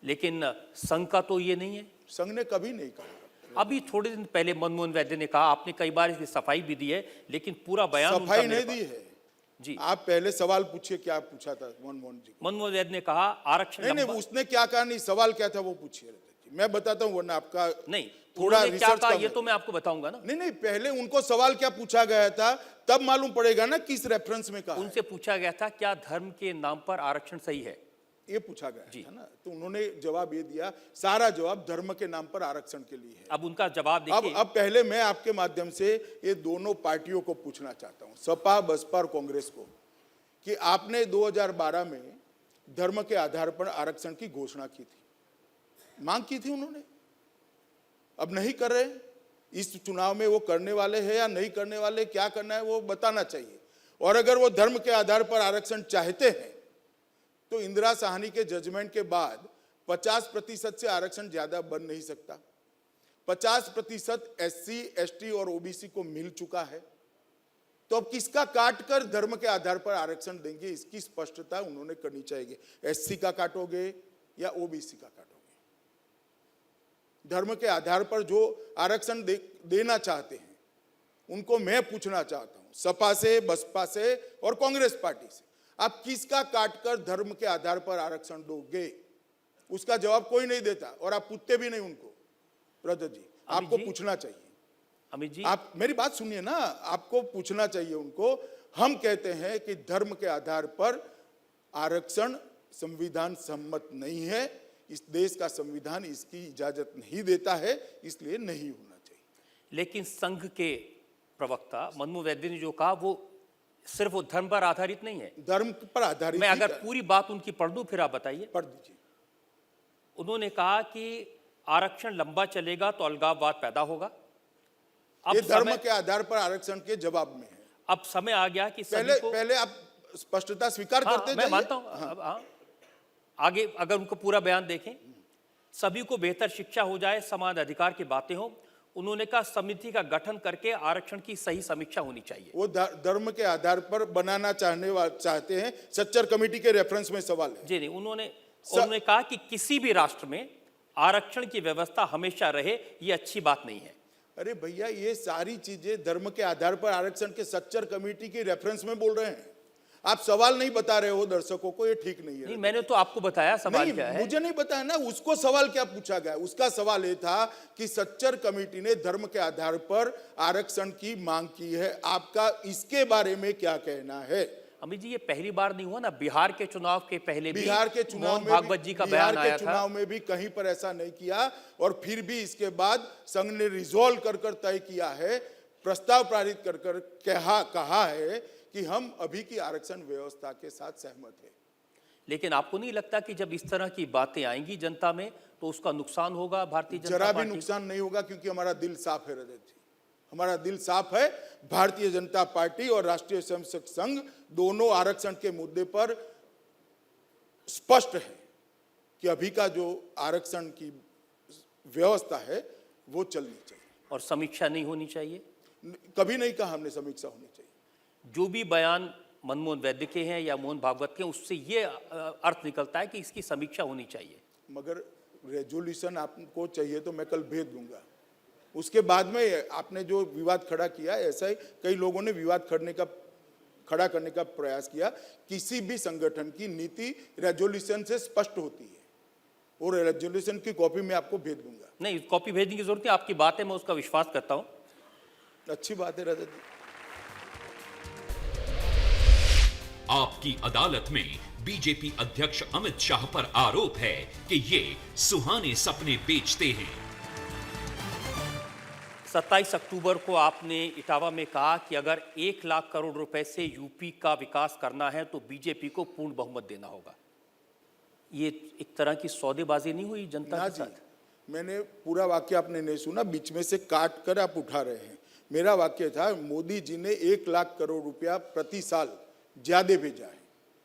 लेकिन संघ का तो ये नहीं है। संघ ने कभी नहीं कहा। अभी थोड़े दिन पहले मनमोहन वैद्य ने कहा, आपने कई बार इसकी सफाई भी दी है, लेकिन पूरा बयान उनका सफाई मेरे नहीं दी पास है जी। आप पहले सवाल पूछिए, क्या पूछा था मनमोहन जी को? मनमोहन वैद्य ने कहा आरक्षण नहीं, उसने क्या कहा, नहीं, सवाल क्या था वो पूछिए, मैं बताता हूँ, वरना आपका नहीं, थोड़ा उन्होंने क्या रिसर्च कहा कम ये है। तो मैं आपको बताऊंगा ना। नहीं, पहले उनको सवाल क्या पूछा गया था, तब मालूम पड़ेगा ना किस रेफरेंस में कहा है। उनसे पूछा गया था क्या धर्म के नाम पर आरक्षण सही है, ये पूछा गया था ना, तो उन्होंने जवाब ये दिया, सारा जवाब धर्म के नाम पर आरक्षण के लिए है। अब उनका जवाब देखिए। अब पहले मैं आपके माध्यम से ये दोनों पार्टियों को पूछना चाहता हूं, सपा, बसपा और कांग्रेस को, कि आपने 2012 में धर्म के आधार पर आरक्षण की घोषणा की थी, मांग की थी उन्होंने, अब नहीं कर रहे। इस चुनाव में वो करने वाले हैं या नहीं करने वाले, क्या करना है वो बताना चाहिए। और अगर वो धर्म के आधार पर आरक्षण चाहते हैं तो इंदिरा साहनी के जजमेंट के बाद 50% से आरक्षण ज्यादा बन नहीं सकता। 50% SC, ST और OBC को मिल चुका है, तो अब किसका काटकर धर्म के आधार पर आरक्षण देंगे, इसकी स्पष्टता उन्होंने करनी चाहिए। SC का काटोगे या OBC का काटोगे? धर्म के आधार पर जो आरक्षण देना चाहते हैं उनको मैं पूछना चाहता हूं, सपा से, बसपा से और कांग्रेस पार्टी से, आप किसका काटकर धर्म के आधार पर आरक्षण दोगे? उसका जवाब कोई नहीं देता और आप पूछते भी नहीं उनको। रजत जी, आपको पूछना चाहिए। अमित जी, आप मेरी बात सुनिए ना, आपको पूछना चाहिए उनको। हम कहते हैं कि धर्म के आधार पर आरक्षण संविधान सम्मत नहीं है, इस देश का संविधान इसकी इजाजत नहीं देता है, इसलिए नहीं होना चाहिए। लेकिन संघ के प्रवक्ता मनमोहन वैद्य ने जो कहा वो सिर्फ वो धर्म पर आधारित नहीं है। धर्म पर आधारित मैं ही अगर पूरी बात उनकी पढ़ दूं फिर आप बताइए। पढ़ दीजिए। उन्होंने कहा कि आरक्षण लंबा चलेगा तो अलगाववाद पैदा होगा। अब ये धर्म समय के आधार पर आरक्षण के जवाब में है। अब समय आ गया कि पहले सभी को पहले आप स्पष्टता स्वीकार हाँ, करते मैं जाइए। मानता हूं। अब हाँ, आगे अगर उनको पूरा बयान देखें, सभी को बेहतर शिक्षा हो जाए, समान अधिकार की बातें हो। उन्होंने कहा समिति का गठन करके आरक्षण की सही समीक्षा होनी चाहिए। वो धर्म के आधार पर बनाना चाहते हैं। सच्चर कमेटी के रेफरेंस में सवाल है। जी नहीं, उन्होंने कहा कि किसी भी राष्ट्र में आरक्षण की व्यवस्था हमेशा रहे, ये अच्छी बात नहीं है। अरे भैया, ये सारी चीजें धर्म के आधार पर आरक्षण के सच्चर कमेटी के रेफरेंस में बोल रहे हैं। आप सवाल नहीं बता रहे हो दर्शकों को, ये ठीक नहीं है। नहीं, मैंने तो आपको बताया सवाल नहीं, क्या है। मुझे नहीं बताया ना, उसको सवाल क्या पूछा गया। उसका सवाल ये था कि सच्चर कमेटी ने धर्म के आधार पर आरक्षण की मांग की है, आपका इसके बारे में क्या कहना है? अमित जी, ये पहली बार नहीं हुआ ना, बिहार के चुनाव के पहले भी बिहार के चुनाव मोहन में भागवत जी का बयान आया था। चुनाव में भी कहीं पर ऐसा नहीं किया, और फिर भी इसके बाद संघ ने रिजॉल्व कर तय किया है, प्रस्ताव पारित कर कहा है कि हम अभी की आरक्षण व्यवस्था के साथ सहमत है। लेकिन आपको नहीं लगता कि जब इस तरह की बातें आएंगी जनता में तो उसका नुकसान होगा भारतीय जनता जरा भी पार्टी? नुकसान नहीं होगा, क्योंकि हमारा दिल साफ है रजत जी, हमारा दिल साफ है। भारतीय जनता पार्टी और राष्ट्रीय स्वयंसेवक संघ दोनों आरक्षण के मुद्दे पर स्पष्ट है कि अभी का जो आरक्षण की व्यवस्था है वो चलनी चाहिए। और समीक्षा नहीं होनी चाहिए? कभी नहीं कहा हमने समीक्षा होनी चाहिए। जो भी बयान मनमोहन वैद्य के हैं या मोहन भागवत के, उससे ये अर्थ निकलता है कि इसकी समीक्षा होनी चाहिए। मगर रेजोल्यूशन आपको चाहिए तो मैं कल भेज दूंगा। उसके बाद में आपने जो विवाद खड़ा किया, ऐसा ही कई लोगों ने विवाद खड़ा करने का प्रयास किया। किसी भी संगठन की नीति रेजोल्यूशन से स्पष्ट होती है, और रेजोल्यूशन की कॉपी मैं आपको भेज दूंगा। नहीं, कॉपी भेजने की जरूरत नहीं, आपकी बात है, मैं उसका विश्वास करता हूं। अच्छी बात है रजत जी। आपकी अदालत में बीजेपी अध्यक्ष अमित शाह पर आरोप है कि ये सुहाने सपने बेचते हैं। 27 अक्टूबर को आपने इटावा में कहा कि अगर 1 लाख करोड़ रुपए से यूपी का विकास करना है तो बीजेपी को पूर्ण बहुमत देना होगा। ये एक तरह की सौदेबाजी नहीं हुई जनता के साथ? मैंने पूरा वाक्य आपने नहीं सुना, बीच में से काट कर आप उठा रहे हैं। मेरा वाक्य था, मोदी जी ने 1 लाख करोड़ रुपया प्रति साल ज्यादा भेजा है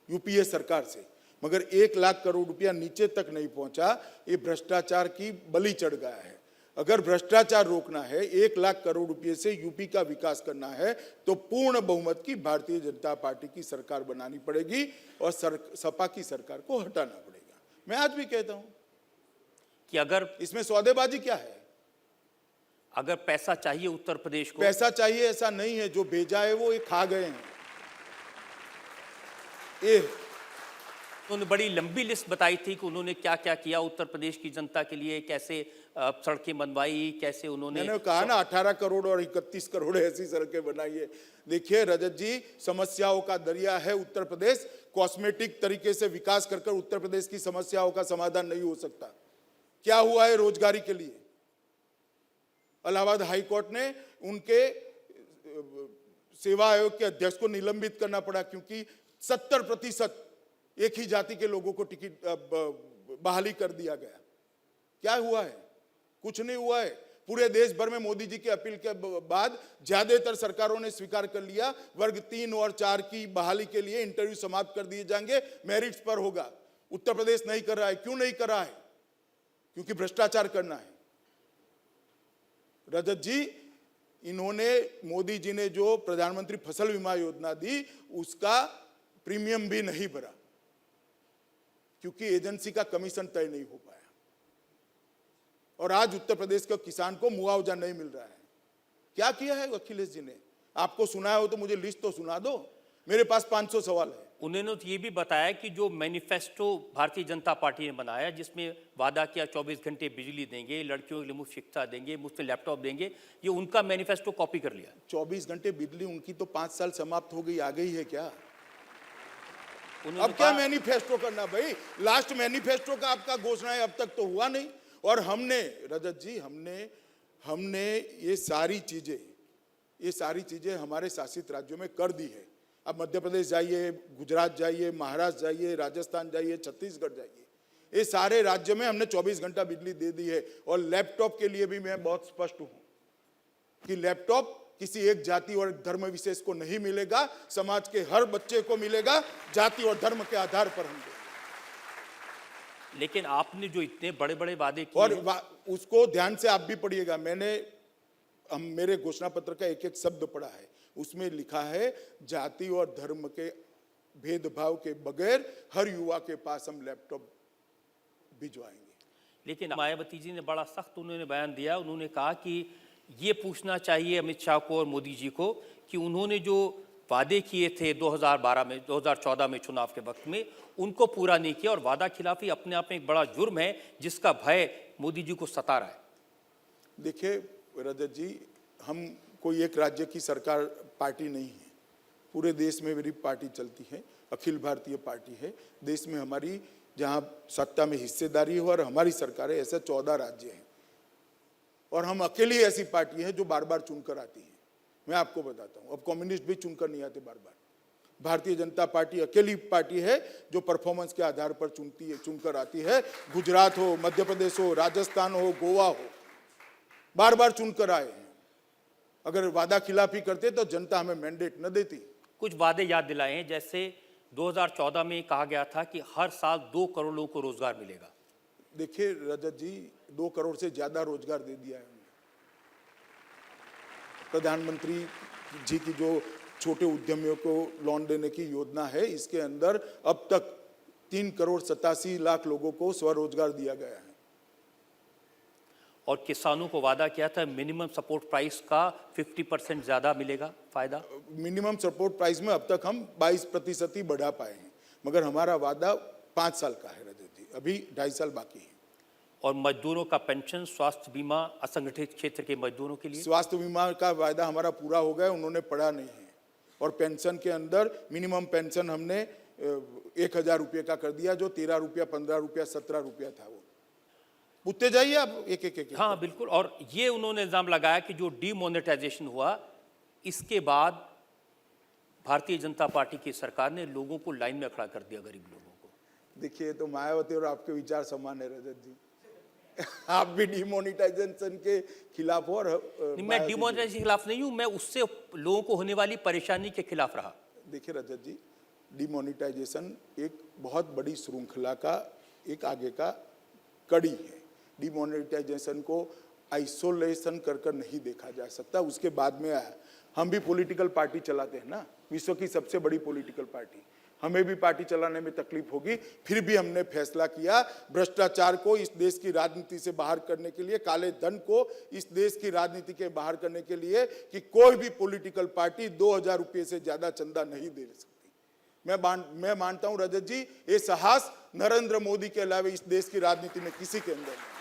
यूपीए सरकार से, मगर 1 लाख करोड़ रुपया नीचे तक नहीं पहुंचा। ये भ्रष्टाचार की बलि चढ़ गया है। अगर भ्रष्टाचार रोकना है, 1 लाख करोड़ रुपये से यूपी का विकास करना है, तो पूर्ण बहुमत की भारतीय जनता पार्टी की सरकार बनानी पड़ेगी और सपा की सरकार को हटाना पड़ेगा। मैं आज भी कहता हूं कि अगर इसमें सौदेबाजी क्या है? अगर पैसा चाहिए उत्तर प्रदेश को, पैसा चाहिए ऐसा नहीं है, जो भेजा है वो ये खा गए हैं। उन्होंने बड़ी लंबी लिस्ट बताई थी कि उन्होंने क्या क्या किया उत्तर प्रदेश की जनता के लिए, कैसे सड़कें बनवाई, कैसे उन्होंने। मैंने कहा ना 18 करोड़ और 31 करोड़ ऐसी सड़कें बनाई है। देखिए रजत जी, समस्याओं का दरिया है उत्तर प्रदेश। कॉस्मेटिक तरीके से विकास कर उत्तर प्रदेश की समस्याओं का समाधान नहीं हो सकता। क्या हुआ है रोजगारी के लिए? इलाहाबाद हाईकोर्ट ने उनके सेवा आयोग के अध्यक्ष को निलंबित करना पड़ा, क्योंकि 70% एक ही जाति के लोगों को टिकट बहाली कर दिया गया। क्या हुआ है? कुछ नहीं हुआ है। पूरे देश भर में मोदी जी की अपील के बाद ज्यादातर सरकारों ने स्वीकार कर लिया, वर्ग 3 और 4 की बहाली के लिए इंटरव्यू समाप्त कर दिए जाएंगे, मेरिट्स पर होगा। उत्तर प्रदेश नहीं कर रहा है। क्यों नहीं कर रहा है? क्योंकि भ्रष्टाचार करना है। रजत जी, इन्होंने, मोदी जी ने जो प्रधानमंत्री फसल बीमा योजना दी, उसका प्रीमियम भी नहीं भरा, क्योंकि एजेंसी का कमीशन तय नहीं हो पाया। और आज उत्तर प्रदेश के किसान को मुआवजा नहीं मिल रहा है। क्या किया है अखिलेश जी ने? आपको सुनाया हो तो मुझे लिस्ट तो सुना दो। मेरे पास 500 सवाल है। उन्होंने तो ये भी बताया कि जो मैनिफेस्टो भारतीय जनता पार्टी ने बनाया, जिसमें वादा किया 24 घंटे बिजली देंगे, लड़कियों के लिए मुफ्त शिक्षा देंगे, मुफ्त लैपटॉप देंगे, ये उनका मैनिफेस्टो कॉपी कर लिया। 24 घंटे बिजली उनकी तो 5 साल समाप्त हो गई, आ गई है क्या? उन्होंने अब क्या कहा- मैनिफेस्टो करना भाई? लास्ट मैनिफेस्टो का आपका घोषणा है, अब तक तो हुआ नहीं। और हमने रजत जी हमने ये सारी चीजें हमारे शासित राज्यों में कर दी है। अब मध्य प्रदेश जाइए, गुजरात जाइए, महाराष्ट्र जाइए, राजस्थान जाइए, छत्तीसगढ़ जाइए, ये सारे राज्यों में हमने 24 घंटा बिजली दे दी है। और लैपटॉप के लिए भी मैं बहुत स्पष्ट हूं कि लैपटॉप किसी एक जाति और धर्म विशेष को नहीं मिलेगा, समाज के हर बच्चे को मिलेगा, जाति और धर्म के आधार पर हम देंगे। लेकिन आपने जो इतने बड़े बड़े वादे किए और हैं, उसको ध्यान से आप भी पढ़िएगा। मेरे घोषणा पत्र का एक एक शब्द पढ़ा है, उसमें लिखा है जाति और धर्म के भेदभाव के बगैर हर युवा के पास हम लैपटॉप भिजवाएंगे। लेकिन मायावती जी ने बड़ा सख्त उन्होंने बयान दिया। उन्होंने कहा कि ये पूछना चाहिए अमित शाह को और मोदी जी को कि उन्होंने जो वादे किए थे 2014 में चुनाव के वक्त में, उनको पूरा नहीं किया। और वादा खिलाफी अपने आप में एक बड़ा जुर्म है, जिसका भय मोदी जी को सता रहा है। देखिए रजत जी, हम कोई एक राज्य की सरकार पार्टी नहीं है, पूरे देश में मेरी पार्टी चलती है, अखिल भारतीय पार्टी है। देश में हमारी जहां सत्ता में हिस्सेदारी हो और हमारी सरकार है, ऐसे 14 राज्य हैं। और हम अकेली ऐसी पार्टी है जो बार बार चुनकर आती है। मैं आपको बताता हूं, अब कम्युनिस्ट भी चुनकर नहीं आते बार बार। भारतीय जनता पार्टी अकेली पार्टी है जो परफॉर्मेंस के आधार पर चुनकर आती है। गुजरात हो, मध्य प्रदेश हो, राजस्थान हो, गोवा हो, बार बार चुनकर आए हैं। अगर वादा खिलाफी करते तो जनता हमें मैंडेट न देती। कुछ वादे याद दिलाए हैं, जैसे 2014 में कहा गया था कि हर साल 2 करोड़ लोगों को रोजगार मिलेगा। देखिए रजत जी, 2 करोड़ से ज्यादा रोजगार दे दिया है हमने। प्रधानमंत्री जी की जो छोटे उद्यमियों को लोन देने की योजना है, इसके अंदर अब तक 3 करोड़ 87 लाख लोगों को स्वरोजगार दिया गया है। और किसानों को वादा किया था मिनिमम सपोर्ट प्राइस का 50% ज्यादा मिलेगा फायदा। मिनिमम सपोर्ट प्राइस में अब तक हम 22% ही बढ़ा पाए हैं, मगर हमारा वादा 5 साल का है रजत जी, अभी 2.5 साल बाकी है। और मजदूरों का पेंशन, स्वास्थ्य बीमा, असंगठित क्षेत्र के मजदूरों के लिए स्वास्थ्य बीमा का वायदा हमारा पूरा हो गया, उन्होंने पढ़ा नहीं है। और पेंशन के अंदर मिनिमम पेंशन हमने 1000 रुपये का कर दिया, जो 13 रुपया, 15 रुपया, 17 रुपया था। वो पूछते जाइए आप एक। हाँ बिल्कुल। और ये उन्होंने इल्जाम लगाया कि जो डीमोनेटाइजेशन हुआ, इसके बाद भारतीय जनता पार्टी की सरकार ने लोगों को लाइन में खड़ा कर दिया, गरीब लोगों को। देखिए, तो मायावती और आपके विचार समान है रजत जी। आप भी डिमोनेटाइजेशन के खिलाफ हो और मैं डिमोनेटाइजेशन के खिलाफ नहीं हूं, मैं उससे लोगों को होने वाली परेशानी के खिलाफ रहा। देखिए रजत जी, डिमोनेटाइजेशन एक बहुत बड़ी श्रृंखला का एक आगे का कड़ी है। डिमोनेटाइजेशन को आइसोलेशन कर नहीं देखा जा सकता, उसके बाद में आया। हम भी पॉलिटिकल पार्टी चलाते हैं ना, विश्व की सबसे बड़ी पॉलिटिकल पार्टी। हमें भी पार्टी चलाने में तकलीफ होगी, फिर भी हमने फैसला किया भ्रष्टाचार को इस देश की राजनीति से बाहर करने के लिए, काले धन को इस देश की राजनीति के बाहर करने के लिए, कि कोई भी पॉलिटिकल पार्टी 2000 रुपये से ज्यादा चंदा नहीं दे सकती। मैं मानता हूं रजत जी, ये साहस नरेंद्र मोदी के अलावा इस देश की राजनीति में किसी के अंदर नहीं।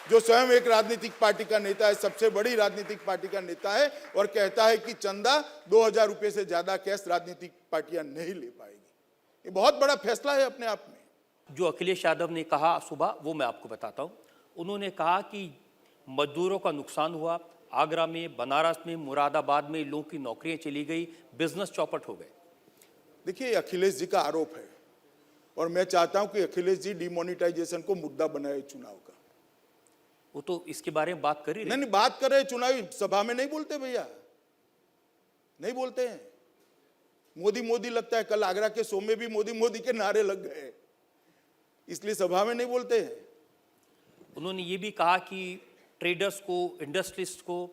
जो स्वयं एक राजनीतिक पार्टी का नेता है, सबसे बड़ी राजनीतिक पार्टी का नेता है, और कहता है कि चंदा 2000 रुपये से ज्यादा कैश राजनीतिक पार्टियां नहीं ले पाएगी। ये बहुत बड़ा फैसला है अपने आप में। जो अखिलेश यादव ने कहा सुबह, वो मैं आपको बताता हूं। उन्होंने कहा कि मजदूरों का नुकसान हुआ, आगरा में, बनारस में, मुरादाबाद में लोगों की नौकरियां चली गई, बिजनेस चौपट हो गए। देखिए, अखिलेश जी का आरोप है, और मैं चाहता हूं कि अखिलेश जी डिमोनेटाइजेशन को मुद्दा बनाए चुनाव का। वो तो इसके बारे में बात कर ही नहीं, बात कर रहे, चुनावी सभा में नहीं बोलते भैया, नहीं बोलते हैं। मोदी लगता है, कल आगरा के शो में भी मोदी के नारे लग गए, इसलिए सभा में नहीं बोलते हैं। उन्होंने ये भी कहा कि ट्रेडर्स को, इंडस्ट्रिस्ट को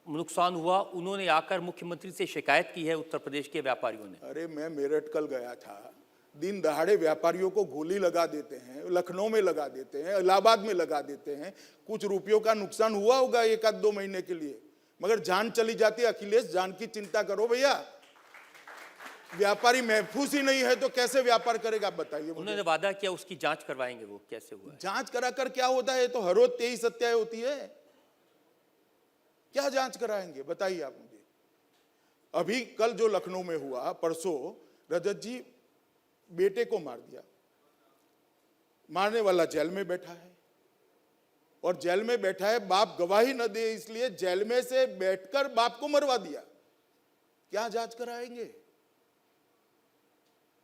नुकसान हुआ, उन्होंने आकर मुख्यमंत्री से शिकायत की है उत्तर प्रदेश के व्यापारियों ने। अरे, मैं मेरठ कल गया था, दिन दहाड़े व्यापारियों को गोली लगा देते हैं, लखनऊ में लगा देते हैं, इलाहाबाद में लगा देते हैं। कुछ रुपयों का नुकसान हुआ होगा 1-2 महीने के लिए, मगर जान चली जाती है। अखिलेश, जान की चिंता करो भैया। व्यापारी महफूज ही नहीं है तो कैसे व्यापार करेगा, आप बताइए मुझे। उन्होंने वादा किया उसकी जांच करवाएंगे, वो कैसे हुआ है? जांच कराकर क्या होता है? तो हर रोज 23 हत्याएं होती है, क्या जांच कराएंगे बताइए आप मुझे। अभी कल जो लखनऊ में हुआ, परसों रजत जी बेटे को मार दिया, मारने वाला जेल में बैठा है, और जेल में बैठा है, बाप गवाही न दे इसलिए जेल में से बैठकर बाप को मरवा दिया। क्या जांच कराएंगे?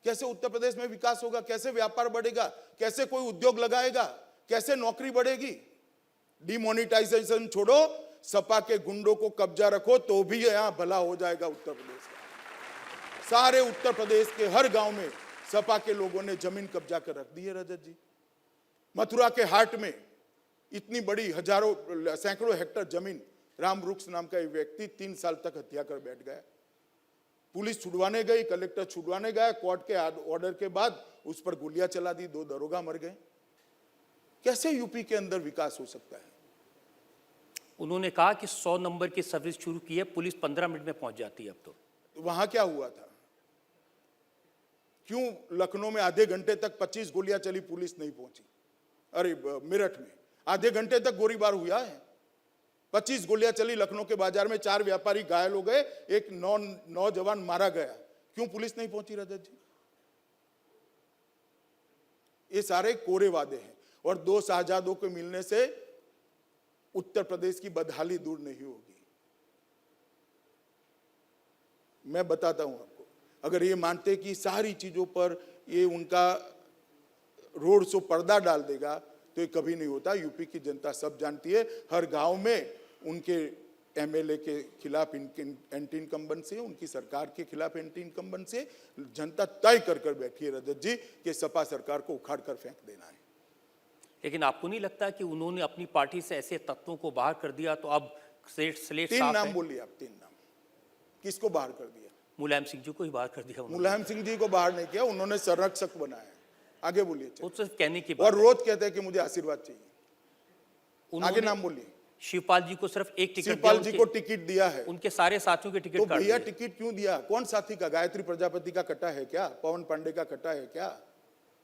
कैसे उत्तर प्रदेश में विकास होगा? कैसे व्यापार बढ़ेगा? कैसे कोई उद्योग लगाएगा? कैसे नौकरी बढ़ेगी? डिमोनेटाइजेशन छोड़ो, सपा के गुंडों को कब्जा रखो तो भी यहां भला हो जाएगा उत्तर प्रदेश का। सारे उत्तर प्रदेश के हर गांव में सपा के लोगों ने जमीन कब्जा कर रख दी है रजत जी। मथुरा के हाट में इतनी बड़ी हजारों सैकड़ों हेक्टर जमीन, राम वृक्ष नाम का एक व्यक्ति 3 साल तक हत्या कर बैठ गया। पुलिस छुड़वाने गई, कलेक्टर छुड़वाने गया, कोर्ट के ऑर्डर के बाद उस पर गोलियां चला दी, 2 दरोगा मर गए। कैसे यूपी के अंदर विकास हो सकता है? उन्होंने कहा कि 100 नंबर की सर्विस शुरू की है, पुलिस 15 मिनट में पहुंच जाती है अब तो। वहां क्या हुआ था? क्यों लखनऊ में आधे घंटे तक 25 गोलियां चली, पुलिस नहीं पहुंची? अरे मेरठ में आधे घंटे तक गोलीबार हुआ है, 25 गोलियां चली लखनऊ के बाजार में, 4 व्यापारी घायल हो गए, एक नौजवान मारा गया। क्यों पुलिस नहीं पहुंची रजत जी? ये सारे कोरे वादे हैं, और 2 शाहजादों के मिलने से उत्तर प्रदेश की बदहाली दूर नहीं होगी। मैं बताता हूं आपको, अगर ये मानते कि सारी चीजों पर ये उनका रोड शो पर्दा डाल देगा तो ये कभी नहीं होता। यूपी की जनता सब जानती है, हर गांव में उनके एमएलए के खिलाफ एंटी इनकम्बेंसी है, उनकी सरकार के खिलाफ एंटी इनकम्बेंसी है। जनता तय कर कर बैठी है रजत जी कि सपा सरकार को उखाड़ कर फेंक देना है। लेकिन आपको नहीं लगता कि उन्होंने अपनी पार्टी से ऐसे तत्वों को बाहर कर दिया तो अब स्लेट 3 साफ नाम है? बोलिए आप, 3 नाम। किसको बाहर कर दिया? मुलायम सिंह जी को ही बाहर कर दिया उन्होंने। मुलायम सिंह जी को बाहर नहीं किया, उन्होंने संरक्षक बनाया। आगे बोलिए। वो सिर्फ कहने की और बात है। रोज कहते हैं कि मुझे आशीर्वाद चाहिए। आगे उन्होंने नाम बोलिए। शिवपाल जी को सिर्फ एक टिकट शिवपाल दिया, जी को टिकट दिया है, उनके सारे साथियों के तो टिकट काट भैया दिए। टिकट क्यों दिया? कौन साथी का? गायत्री प्रजापति का कटा है क्या? पवन पांडे का कटा है क्या?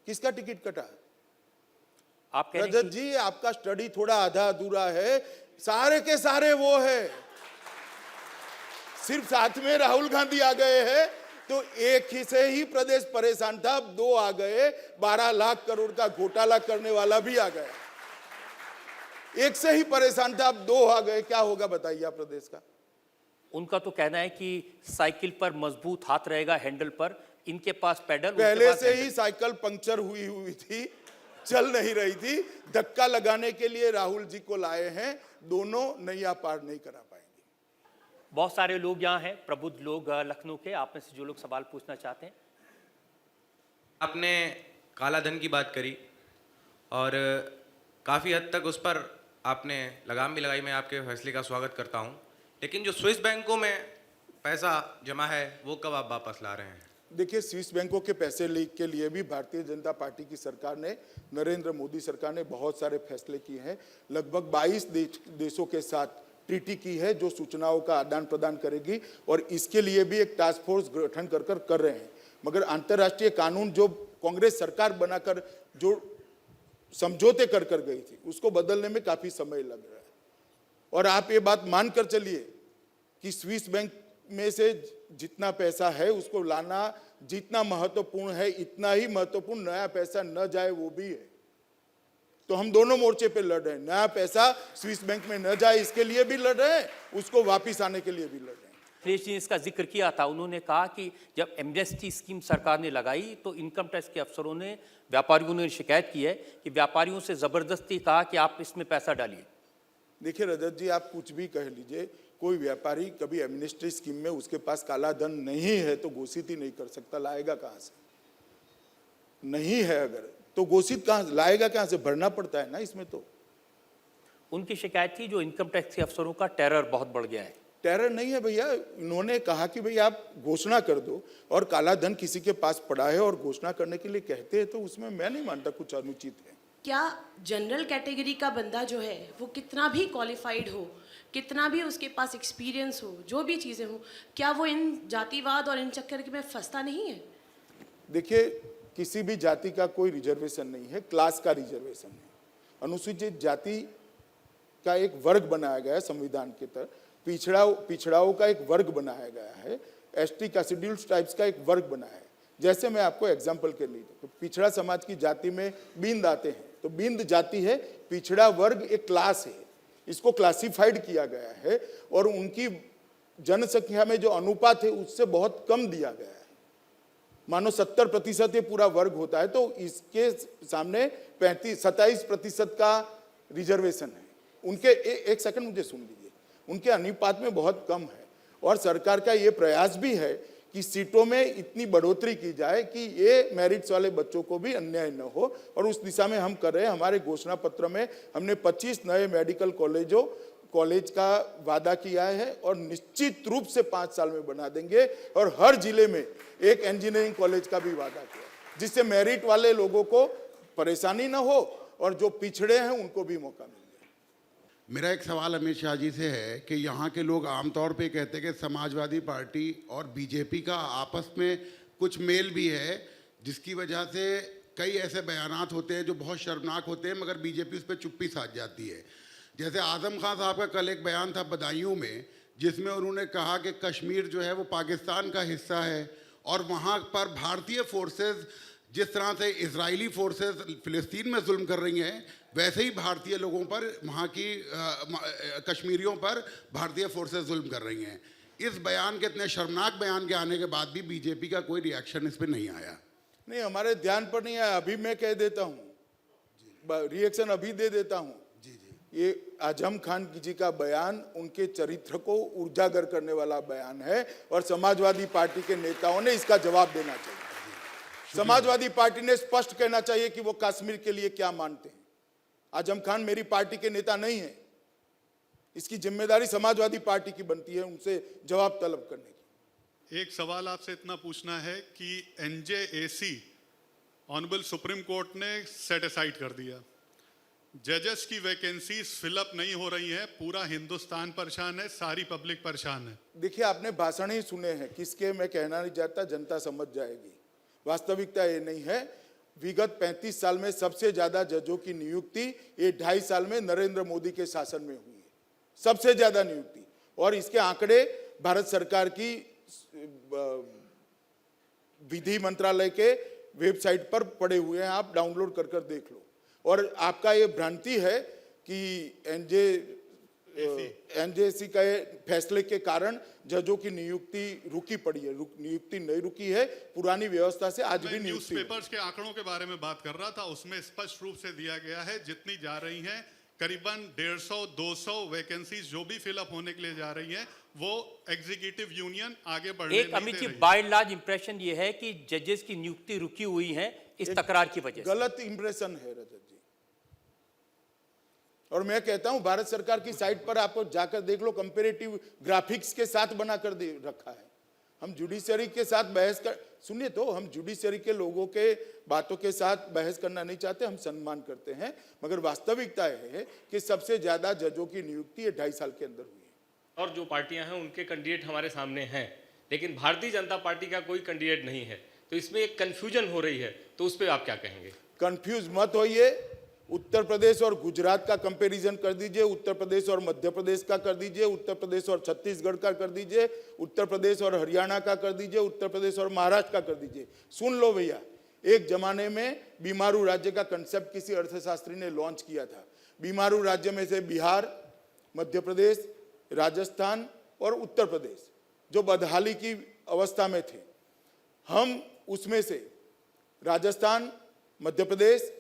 किसका टिकट कटा? आप कह रहे हैं रजत जी आपका स्टडी थोड़ा आधा अधूरा है। सारे के सारे वो है, सिर्फ साथ में राहुल गांधी आ गए हैं तो एक ही से ही प्रदेश परेशान था, अब 2 आ गए। 12 लाख करोड़ का घोटाला करने वाला भी आ गया। एक से ही परेशान था, अब 2 आ गए। क्या होगा बताइए आप प्रदेश का? उनका तो कहना है कि साइकिल पर मजबूत हाथ रहेगा हैंडल पर, इनके पास पेडल, उनके पहले पास से हैंडल। ही साइकिल पंक्चर हुई थी, चल नहीं रही थी। धक्का लगाने के लिए राहुल जी को लाए हैं, दोनों नैया पार नहीं करा पाएंगे। बहुत सारे लोग यहाँ हैं, प्रबुद्ध लोग लखनऊ के। आप में से जो लोग सवाल पूछना चाहते हैं। आपने काला धन की बात करी और काफ़ी हद तक उस पर आपने लगाम भी लगाई। मैं आपके फैसले का स्वागत करता हूं, लेकिन जो स्विस बैंकों में पैसा जमा है वो कब आप वापस ला रहे हैं? देखिए, स्विस बैंकों के पैसे लीक के लिए भी भारतीय जनता पार्टी की सरकार ने, नरेंद्र मोदी सरकार ने बहुत सारे फैसले किए हैं। लगभग 22 देशों के साथ ट्रीटी की है जो सूचनाओं का आदान प्रदान करेगी, और इसके लिए भी एक टास्क फोर्स गठन कर रहे हैं। मगर अंतर्राष्ट्रीय कानून जो कांग्रेस सरकार बनाकर जो समझौते कर गई थी, उसको बदलने में काफी समय लग रहा है। और आप ये बात मानकर चलिए कि स्विस बैंक में से जितना पैसा है उसको लाना जितना महत्वपूर्ण है, इतना ही महत्वपूर्ण नया पैसा न जाए वो भी है। तो हम दोनों मोर्चे पे लड़ रहे हैं। नया पैसा स्विस बैंक में न जाए इसके लिए भी लड़ रहे हैं, उसको वापिस आने के लिए भी लड़ रहे हैं। अखिलेश जी ने इसका जिक्र किया था। उन्होंने कहा कि जब एमनेस्टी स्कीम सरकार ने लगाई तो इनकम टैक्स के अफसरों ने, व्यापारियों ने शिकायत की है कि व्यापारियों से जबरदस्ती कहा कि आप इसमें पैसा डालिए। देखिए रजत जी, आप कुछ भी कह लीजिए, कोई व्यापारी कभी एमनेस्टी स्कीम में उसके पास काला धन नहीं है तो घोषित ही नहीं कर सकता। लाएगा कहां से? नहीं है अगर तो घोषित कहां लाएगा? कहां से? भरना पड़ता है ना इसमें। तो उनकी शिकायत थी जो इनकम टैक्स के अफसरों का टेरर बहुत बढ़ गया है। टेरर नहीं है भैया, इन्होंने कहा कि भाई आप घोषणा कर दो, और काला धन किसी के पास पड़ा है और घोषणा करने के लिए कहते हैं तो उसमें मैं नहीं मानता कुछ अनुचित है। क्या जनरल कैटेगरी का बंदा जो है वो कितना भी क्वालिफाइड हो, कितना भी उसके पास एक्सपीरियंस हो, जो भी चीज़ें हो, क्या वो इन जातिवाद और इन चक्कर में फंसता नहीं है? देखिए, किसी भी जाति का कोई रिजर्वेशन नहीं है, क्लास का रिजर्वेशन है। अनुसूचित जाति का एक वर्ग बनाया गया है संविधान के तहत, पिछड़ाओं का एक वर्ग बनाया गया है, एसटी का शेड्यूल्ड ट्राइब्स का एक वर्ग बनाया है। जैसे मैं आपको एग्जांपल के लिए तो पिछड़ा समाज की जाति में बिंद आते हैं, तो बिंद जाति है, पिछड़ा वर्ग एक क्लास है, इसको क्लासिफाइड किया गया है और उनकी जनसंख्या में जो अनुपात है उससे बहुत कम दिया गया है। मानो 70% ये पूरा वर्ग होता है, तो इसके सामने 27% का रिजर्वेशन है। उनके एक सेकंड मुझे सुन लीजिए, उनके अनुपात में बहुत कम है और सरकार का ये प्रयास भी है कि सीटों में इतनी बढ़ोतरी की जाए कि ये मेरिट्स वाले बच्चों को भी अन्याय न हो, और उस दिशा में हम कर रहे हैं। हमारे घोषणा पत्र में हमने 25 नए मेडिकल कॉलेज का वादा किया है और निश्चित रूप से 5 साल में बना देंगे, और हर जिले में एक इंजीनियरिंग कॉलेज का भी वादा किया, जिससे मेरिट वाले लोगों को परेशानी न हो और जो पिछड़े हैं उनको भी मौका मिले। मेरा एक सवाल अमित शाह जी से है कि यहाँ के लोग आमतौर पे कहते हैं कि समाजवादी पार्टी और बीजेपी का आपस में कुछ मेल भी है, जिसकी वजह से कई ऐसे बयानात होते हैं जो बहुत शर्मनाक होते हैं, मगर बीजेपी उस पर चुप्पी साध जाती है। जैसे आजम खान साहब का कल एक बयान था बदायूं में, जिसमें उन्होंने कहा कि कश्मीर जो है वो पाकिस्तान का हिस्सा है और वहाँ पर भारतीय फोर्सेस जिस तरह से इजरायली फोर्सेस फ़िलिस्तीन में जुल्म कर रही हैं, वैसे ही भारतीय लोगों पर, वहाँ की कश्मीरियों पर भारतीय फोर्सेस जुल्म कर रही हैं। इस बयान के, इतने शर्मनाक बयान के आने के बाद भी बीजेपी का कोई रिएक्शन इस पर नहीं आया। नहीं, हमारे ध्यान पर नहीं आया। अभी मैं कह देता हूँ, रिएक्शन अभी दे देता हूँ। ये आजम खान जी का बयान उनके चरित्र को उजागर करने वाला बयान है और समाजवादी पार्टी के नेताओं ने इसका जवाब देना चाहिए। समाजवादी पार्टी ने स्पष्ट कहना चाहिए कि वो कश्मीर के लिए क्या मानते हैं। आजम खान मेरी पार्टी के नेता नहीं है, इसकी जिम्मेदारी समाजवादी पार्टी की बनती है उनसे जवाब तलब करने की। एक सवाल आपसे इतना पूछना है कि एनजेएसी ऑनरेबल सुप्रीम कोर्ट ने सेट असाइड कर दिया, जजेस की वैकेंसीज फिलअप नहीं हो रही हैं, पूरा हिंदुस्तान परेशान है, सारी पब्लिक परेशान है। देखिए, आपने भाषण ही सुने हैं, किसके मैं कहना नहीं चाहता, जनता समझ जाएगी। वास्तविकता ये नहीं है। विगत 35 साल में सबसे ज्यादा जजों की नियुक्ति ये 2.5 साल में नरेंद्र मोदी के शासन में हुई है, सबसे ज्यादा नियुक्ति। और इसके आंकड़े भारत सरकार की विधि मंत्रालय के वेबसाइट पर पड़े हुए हैं, आप डाउनलोड कर देख लो। और आपका ये भ्रांति है कि एनजेसी के फैसले के कारण जजों की नियुक्ति रुकी पड़ी है। नियुक्ति नहीं रुकी है, पुरानी व्यवस्था से आज भी नियुक्ति। न्यूज़पेपर्स के आंकड़ों के बारे में बात कर रहा था, उसमें स्पष्ट रूप से दिया गया है जितनी जा रही हैं, करीबन 150-200 वैकेंसीज जो भी फिलअप होने के लिए जा रही हैं, वो एग्जीक्यूटिव यूनियन आगे बढ़ने नहीं दे रही। Amit ji, bye and large impression ये है कि जजेस की नियुक्ति रुकी हुई है इस तकरार की वजह से। गलत इंप्रेशन है रजत जी, और मैं कहता हूं भारत सरकार की साइट पर आपको जाकर देख लो, कंपेरेटिव ग्राफिक्स के साथ बनाकर दे रखा है। हम जुडिशरी के साथ बहस कर, सुनिए तो, हम जुडिशरी के लोगों के बातों के साथ बहस करना नहीं चाहते, हम सम्मान करते हैं, मगर वास्तविकता है कि सबसे ज्यादा जजों की नियुक्ति 2.5 साल के अंदर हुई है। और जो पार्टियां हैं उनके कैंडिडेट हमारे सामने हैं, लेकिन भारतीय जनता पार्टी का कोई कैंडिडेट नहीं है, तो इसमें एक कंफ्यूजन हो रही है, तो उस पर आप क्या कहेंगे? कंफ्यूज मत होइए। उत्तर प्रदेश और गुजरात का कंपैरिजन कर दीजिए, उत्तर प्रदेश और मध्य प्रदेश का कर दीजिए, उत्तर प्रदेश और छत्तीसगढ़ का कर दीजिए, उत्तर प्रदेश और हरियाणा का कर दीजिए, उत्तर प्रदेश और महाराष्ट्र का कर दीजिए। सुन लो भैया, एक जमाने में बीमारू राज्य का कंसेप्ट किसी अर्थशास्त्री ने लॉन्च किया था। बीमारू राज्य में से बिहार, मध्य प्रदेश, राजस्थान और उत्तर प्रदेश जो बदहाली की अवस्था में थे, हम उसमें से राजस्थान, मध्य प्रदेश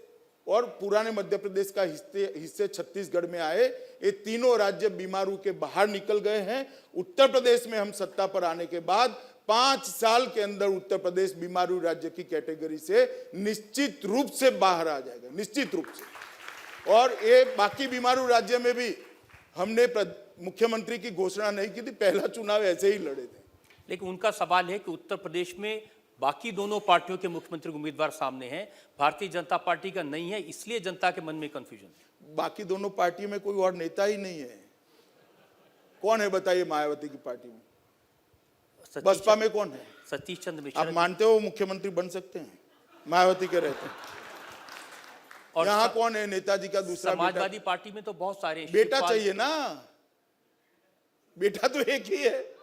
और पुराने मध्य प्रदेश का हिस्से छत्तीसगढ़ में आए। ये तीनों राज्य बीमारू के बाहर निकल गए हैं। उत्तर प्रदेश में हम सत्ता पर आने के बाद 5 साल के अंदर उत्तर प्रदेश बीमारू राज्य की कैटेगरी से निश्चित रूप से बाहर आ जाएगा, निश्चित रूप से। और ये बाकी बीमारू राज्य में भी हमने मुख्यमंत्री की घोषणा नहीं की थी, पहला चुनाव ऐसे ही लड़े थे। लेकिन उनका सवाल है कि उत्तर प्रदेश में बाकी दोनों पार्टियों के मुख्यमंत्री उम्मीदवार सामने हैं, भारतीय जनता पार्टी का नहीं है, इसलिए जनता के मन में कंफ्यूजन है। बाकी दोनों पार्टी में कोई और नेता ही नहीं है। कौन है बताइए मायावती की पार्टी में? बसपा में कौन है? सतीश चंद्र मिश्रा। आप मानते हो मुख्यमंत्री बन सकते हैं मायावती के रहते? और यहाँ कौन है नेताजी का दूसरा समाजवादी पार्टी में तो बहुत सारे बेटा चाहिए ना? बेटा तो एक ही है।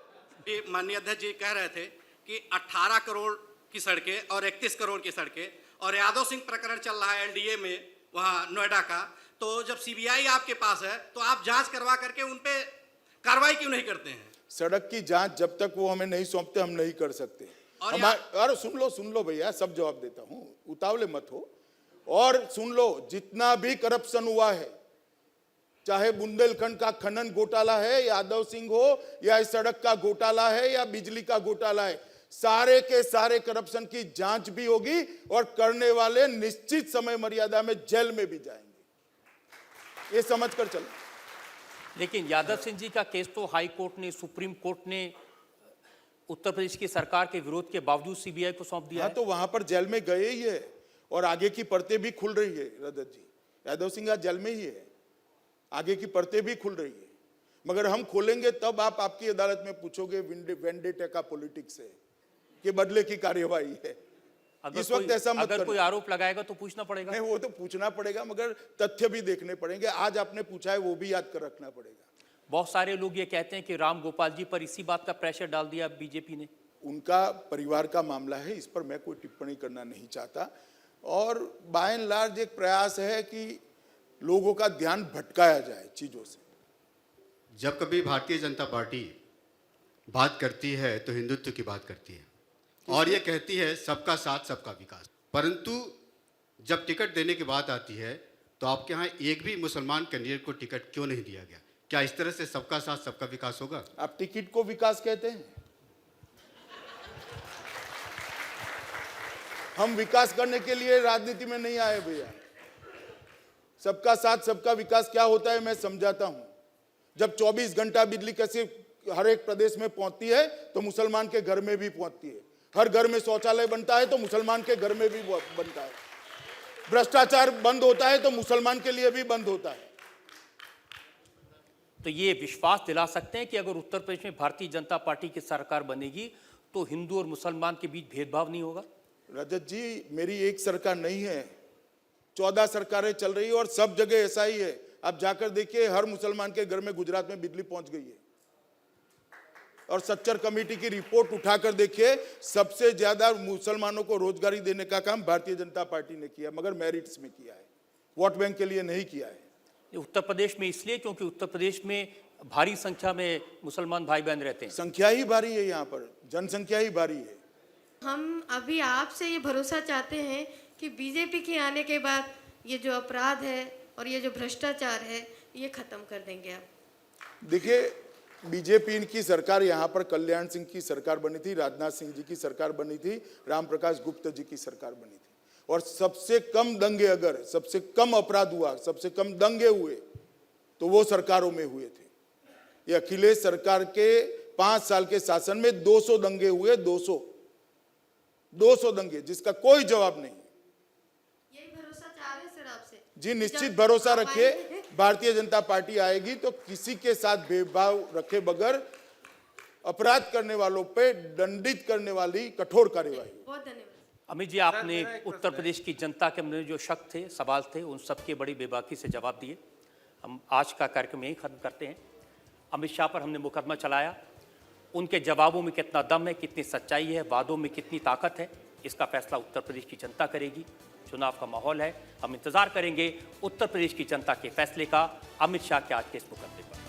माननीय अध्यक्ष जी कह रहे थे कि 18 करोड़ की सड़कें और 31 करोड़ की सड़कें, और यादव सिंह प्रकरण चल रहा है एलडीए में वहाँ नोएडा का, तो जब सीबीआई आपके पास है तो आप जांच करवा करके उन पे कार्रवाई क्यों नहीं करते हैं? सड़क की जांच जब तक वो हमें नहीं सौंपते हम नहीं कर सकते। अरे सुन लो भैया, सब जवाब देता हूँ, उतावले मत हो। और सुन लो, जितना भी करप्शन हुआ है, चाहे बुंदेलखंड का खनन घोटाला है, यादव सिंह हो, या इस सड़क का घोटाला है, या बिजली का घोटाला है, सारे के सारे करप्शन की जांच भी होगी और करने वाले निश्चित समय मर्यादा में जेल में भी जाएंगे, ये समझ कर चलो। लेकिन यादव सिंह जी का केस तो हाई कोर्ट ने, सुप्रीम कोर्ट ने उत्तर प्रदेश की सरकार के विरोध के बावजूद सीबीआई को सौंप दिया। हाँ, तो वहां पर जेल में गए ही है और आगे की परतें भी खुल रही है। रजत जी, यादव सिंह आज जेल में ही है, आगे की परतें भी खुल रही है, मगर हम खोलेंगे तब आप आपकी अदालत में पूछोगे वेंडेटा का पॉलिटिक्स है कि बदले की कार्यवाही है। इस वक्त ऐसा मत अगर कोई आरोप लगाएगा तो पूछना पड़ेगा। नहीं, वो तो पूछना पड़ेगा, मगर तथ्य भी देखने पड़ेंगे। आज आपने पूछा है, वो भी याद कर रखना पड़ेगा। बहुत सारे लोग ये कहते हैं कि राम गोपाल जी पर इसी बात का प्रेशर डाल दिया बीजेपी ने। उनका परिवार का मामला है, इस पर मैं कोई टिप्पणी करना नहीं चाहता। और बाय एंड लार्ज एक प्रयास है कि लोगों का ध्यान भटकाया जाए चीजों से। जब कभी भारतीय जनता पार्टी बात करती है तो हिंदुत्व की बात करती है और ये कहती है सबका साथ सबका विकास, परंतु जब टिकट देने की बात आती है तो आपके यहाँ एक भी मुसलमान कैंडिडेट को टिकट क्यों नहीं दिया गया? क्या इस तरह से सबका साथ सबका विकास होगा? आप टिकट को विकास कहते हैं? हम विकास करने के लिए राजनीति में नहीं आए भैया। सबका साथ सबका विकास क्या होता है मैं समझाता हूं। जब 24 घंटा बिजली कैसे हर एक प्रदेश में पहुंचती है तो मुसलमान के घर में भी पहुंचती है। हर घर में शौचालय बनता है तो मुसलमान के घर में भी बनता है। भ्रष्टाचार बंद होता है तो मुसलमान के लिए भी बंद होता है। तो ये विश्वास दिला सकते हैं कि अगर उत्तर प्रदेश में भारतीय जनता पार्टी की सरकार बनेगी तो हिंदू और मुसलमान के बीच भेदभाव नहीं होगा? रजत जी, मेरी एक सरकार नहीं है, 14 सरकारें चल रही है और सब जगह ऐसा ही है। आप जाकर देखिए, हर मुसलमान के घर में गुजरात में बिजली पहुंच गई है। और सच्चर कमेटी की रिपोर्ट उठाकर देखिए, सबसे ज्यादा मुसलमानों को रोजगारी देने का काम भारतीय जनता पार्टी ने किया, मगर मेरिट्स में किया है, वोट बैंक के लिए नहीं किया है। उत्तर प्रदेश में इसलिए क्योंकि उत्तर प्रदेश में भारी संख्या में मुसलमान भाई बहन रहते हैं। संख्या ही भारी है, यहाँ पर जनसंख्या ही भारी है। हम अभी आपसे ये भरोसा चाहते हैं कि बीजेपी के आने के बाद ये जो अपराध है और ये जो भ्रष्टाचार है ये खत्म कर देंगे आप। देखिए, बीजेपी की सरकार यहाँ पर कल्याण सिंह की सरकार बनी थी, राजनाथ सिंह जी की सरकार बनी थी, राम प्रकाश गुप्ता जी की सरकार बनी थी, और सबसे कम दंगे, अगर सबसे कम अपराध हुआ, सबसे कम दंगे हुए तो वो सरकारों में हुए थे। ये अखिलेश सरकार के 5 साल के शासन में 200 दंगे हुए, 200 दंगे, जिसका कोई जवाब नहीं। यही भरोसा चाह रहे हैं सर आपसे। जी निश्चित भरोसा रखिए, भारतीय जनता पार्टी आएगी तो किसी के साथ भेदभाव रखे बगैर अपराध करने वालों पे दंडित करने वाली कठोर कार्यवाही। बहुत धन्यवाद। अमित जी, आपने उत्तर प्रदेश की जनता के मन जो शक थे, सवाल थे, उन सबके बड़ी बेबाकी से जवाब दिए। हम आज का कार्यक्रम यहीं खत्म करते हैं। अमित शाह पर हमने मुकदमा चलाया, उनके जवाबों में कितना दम है, कितनी सच्चाई है, वादों में कितनी ताकत है, इसका फैसला उत्तर प्रदेश की जनता करेगी। चुनाव का माहौल है, हम इंतजार करेंगे उत्तर प्रदेश की जनता के फैसले का, अमित शाह के आज के इस मुकदमे पर।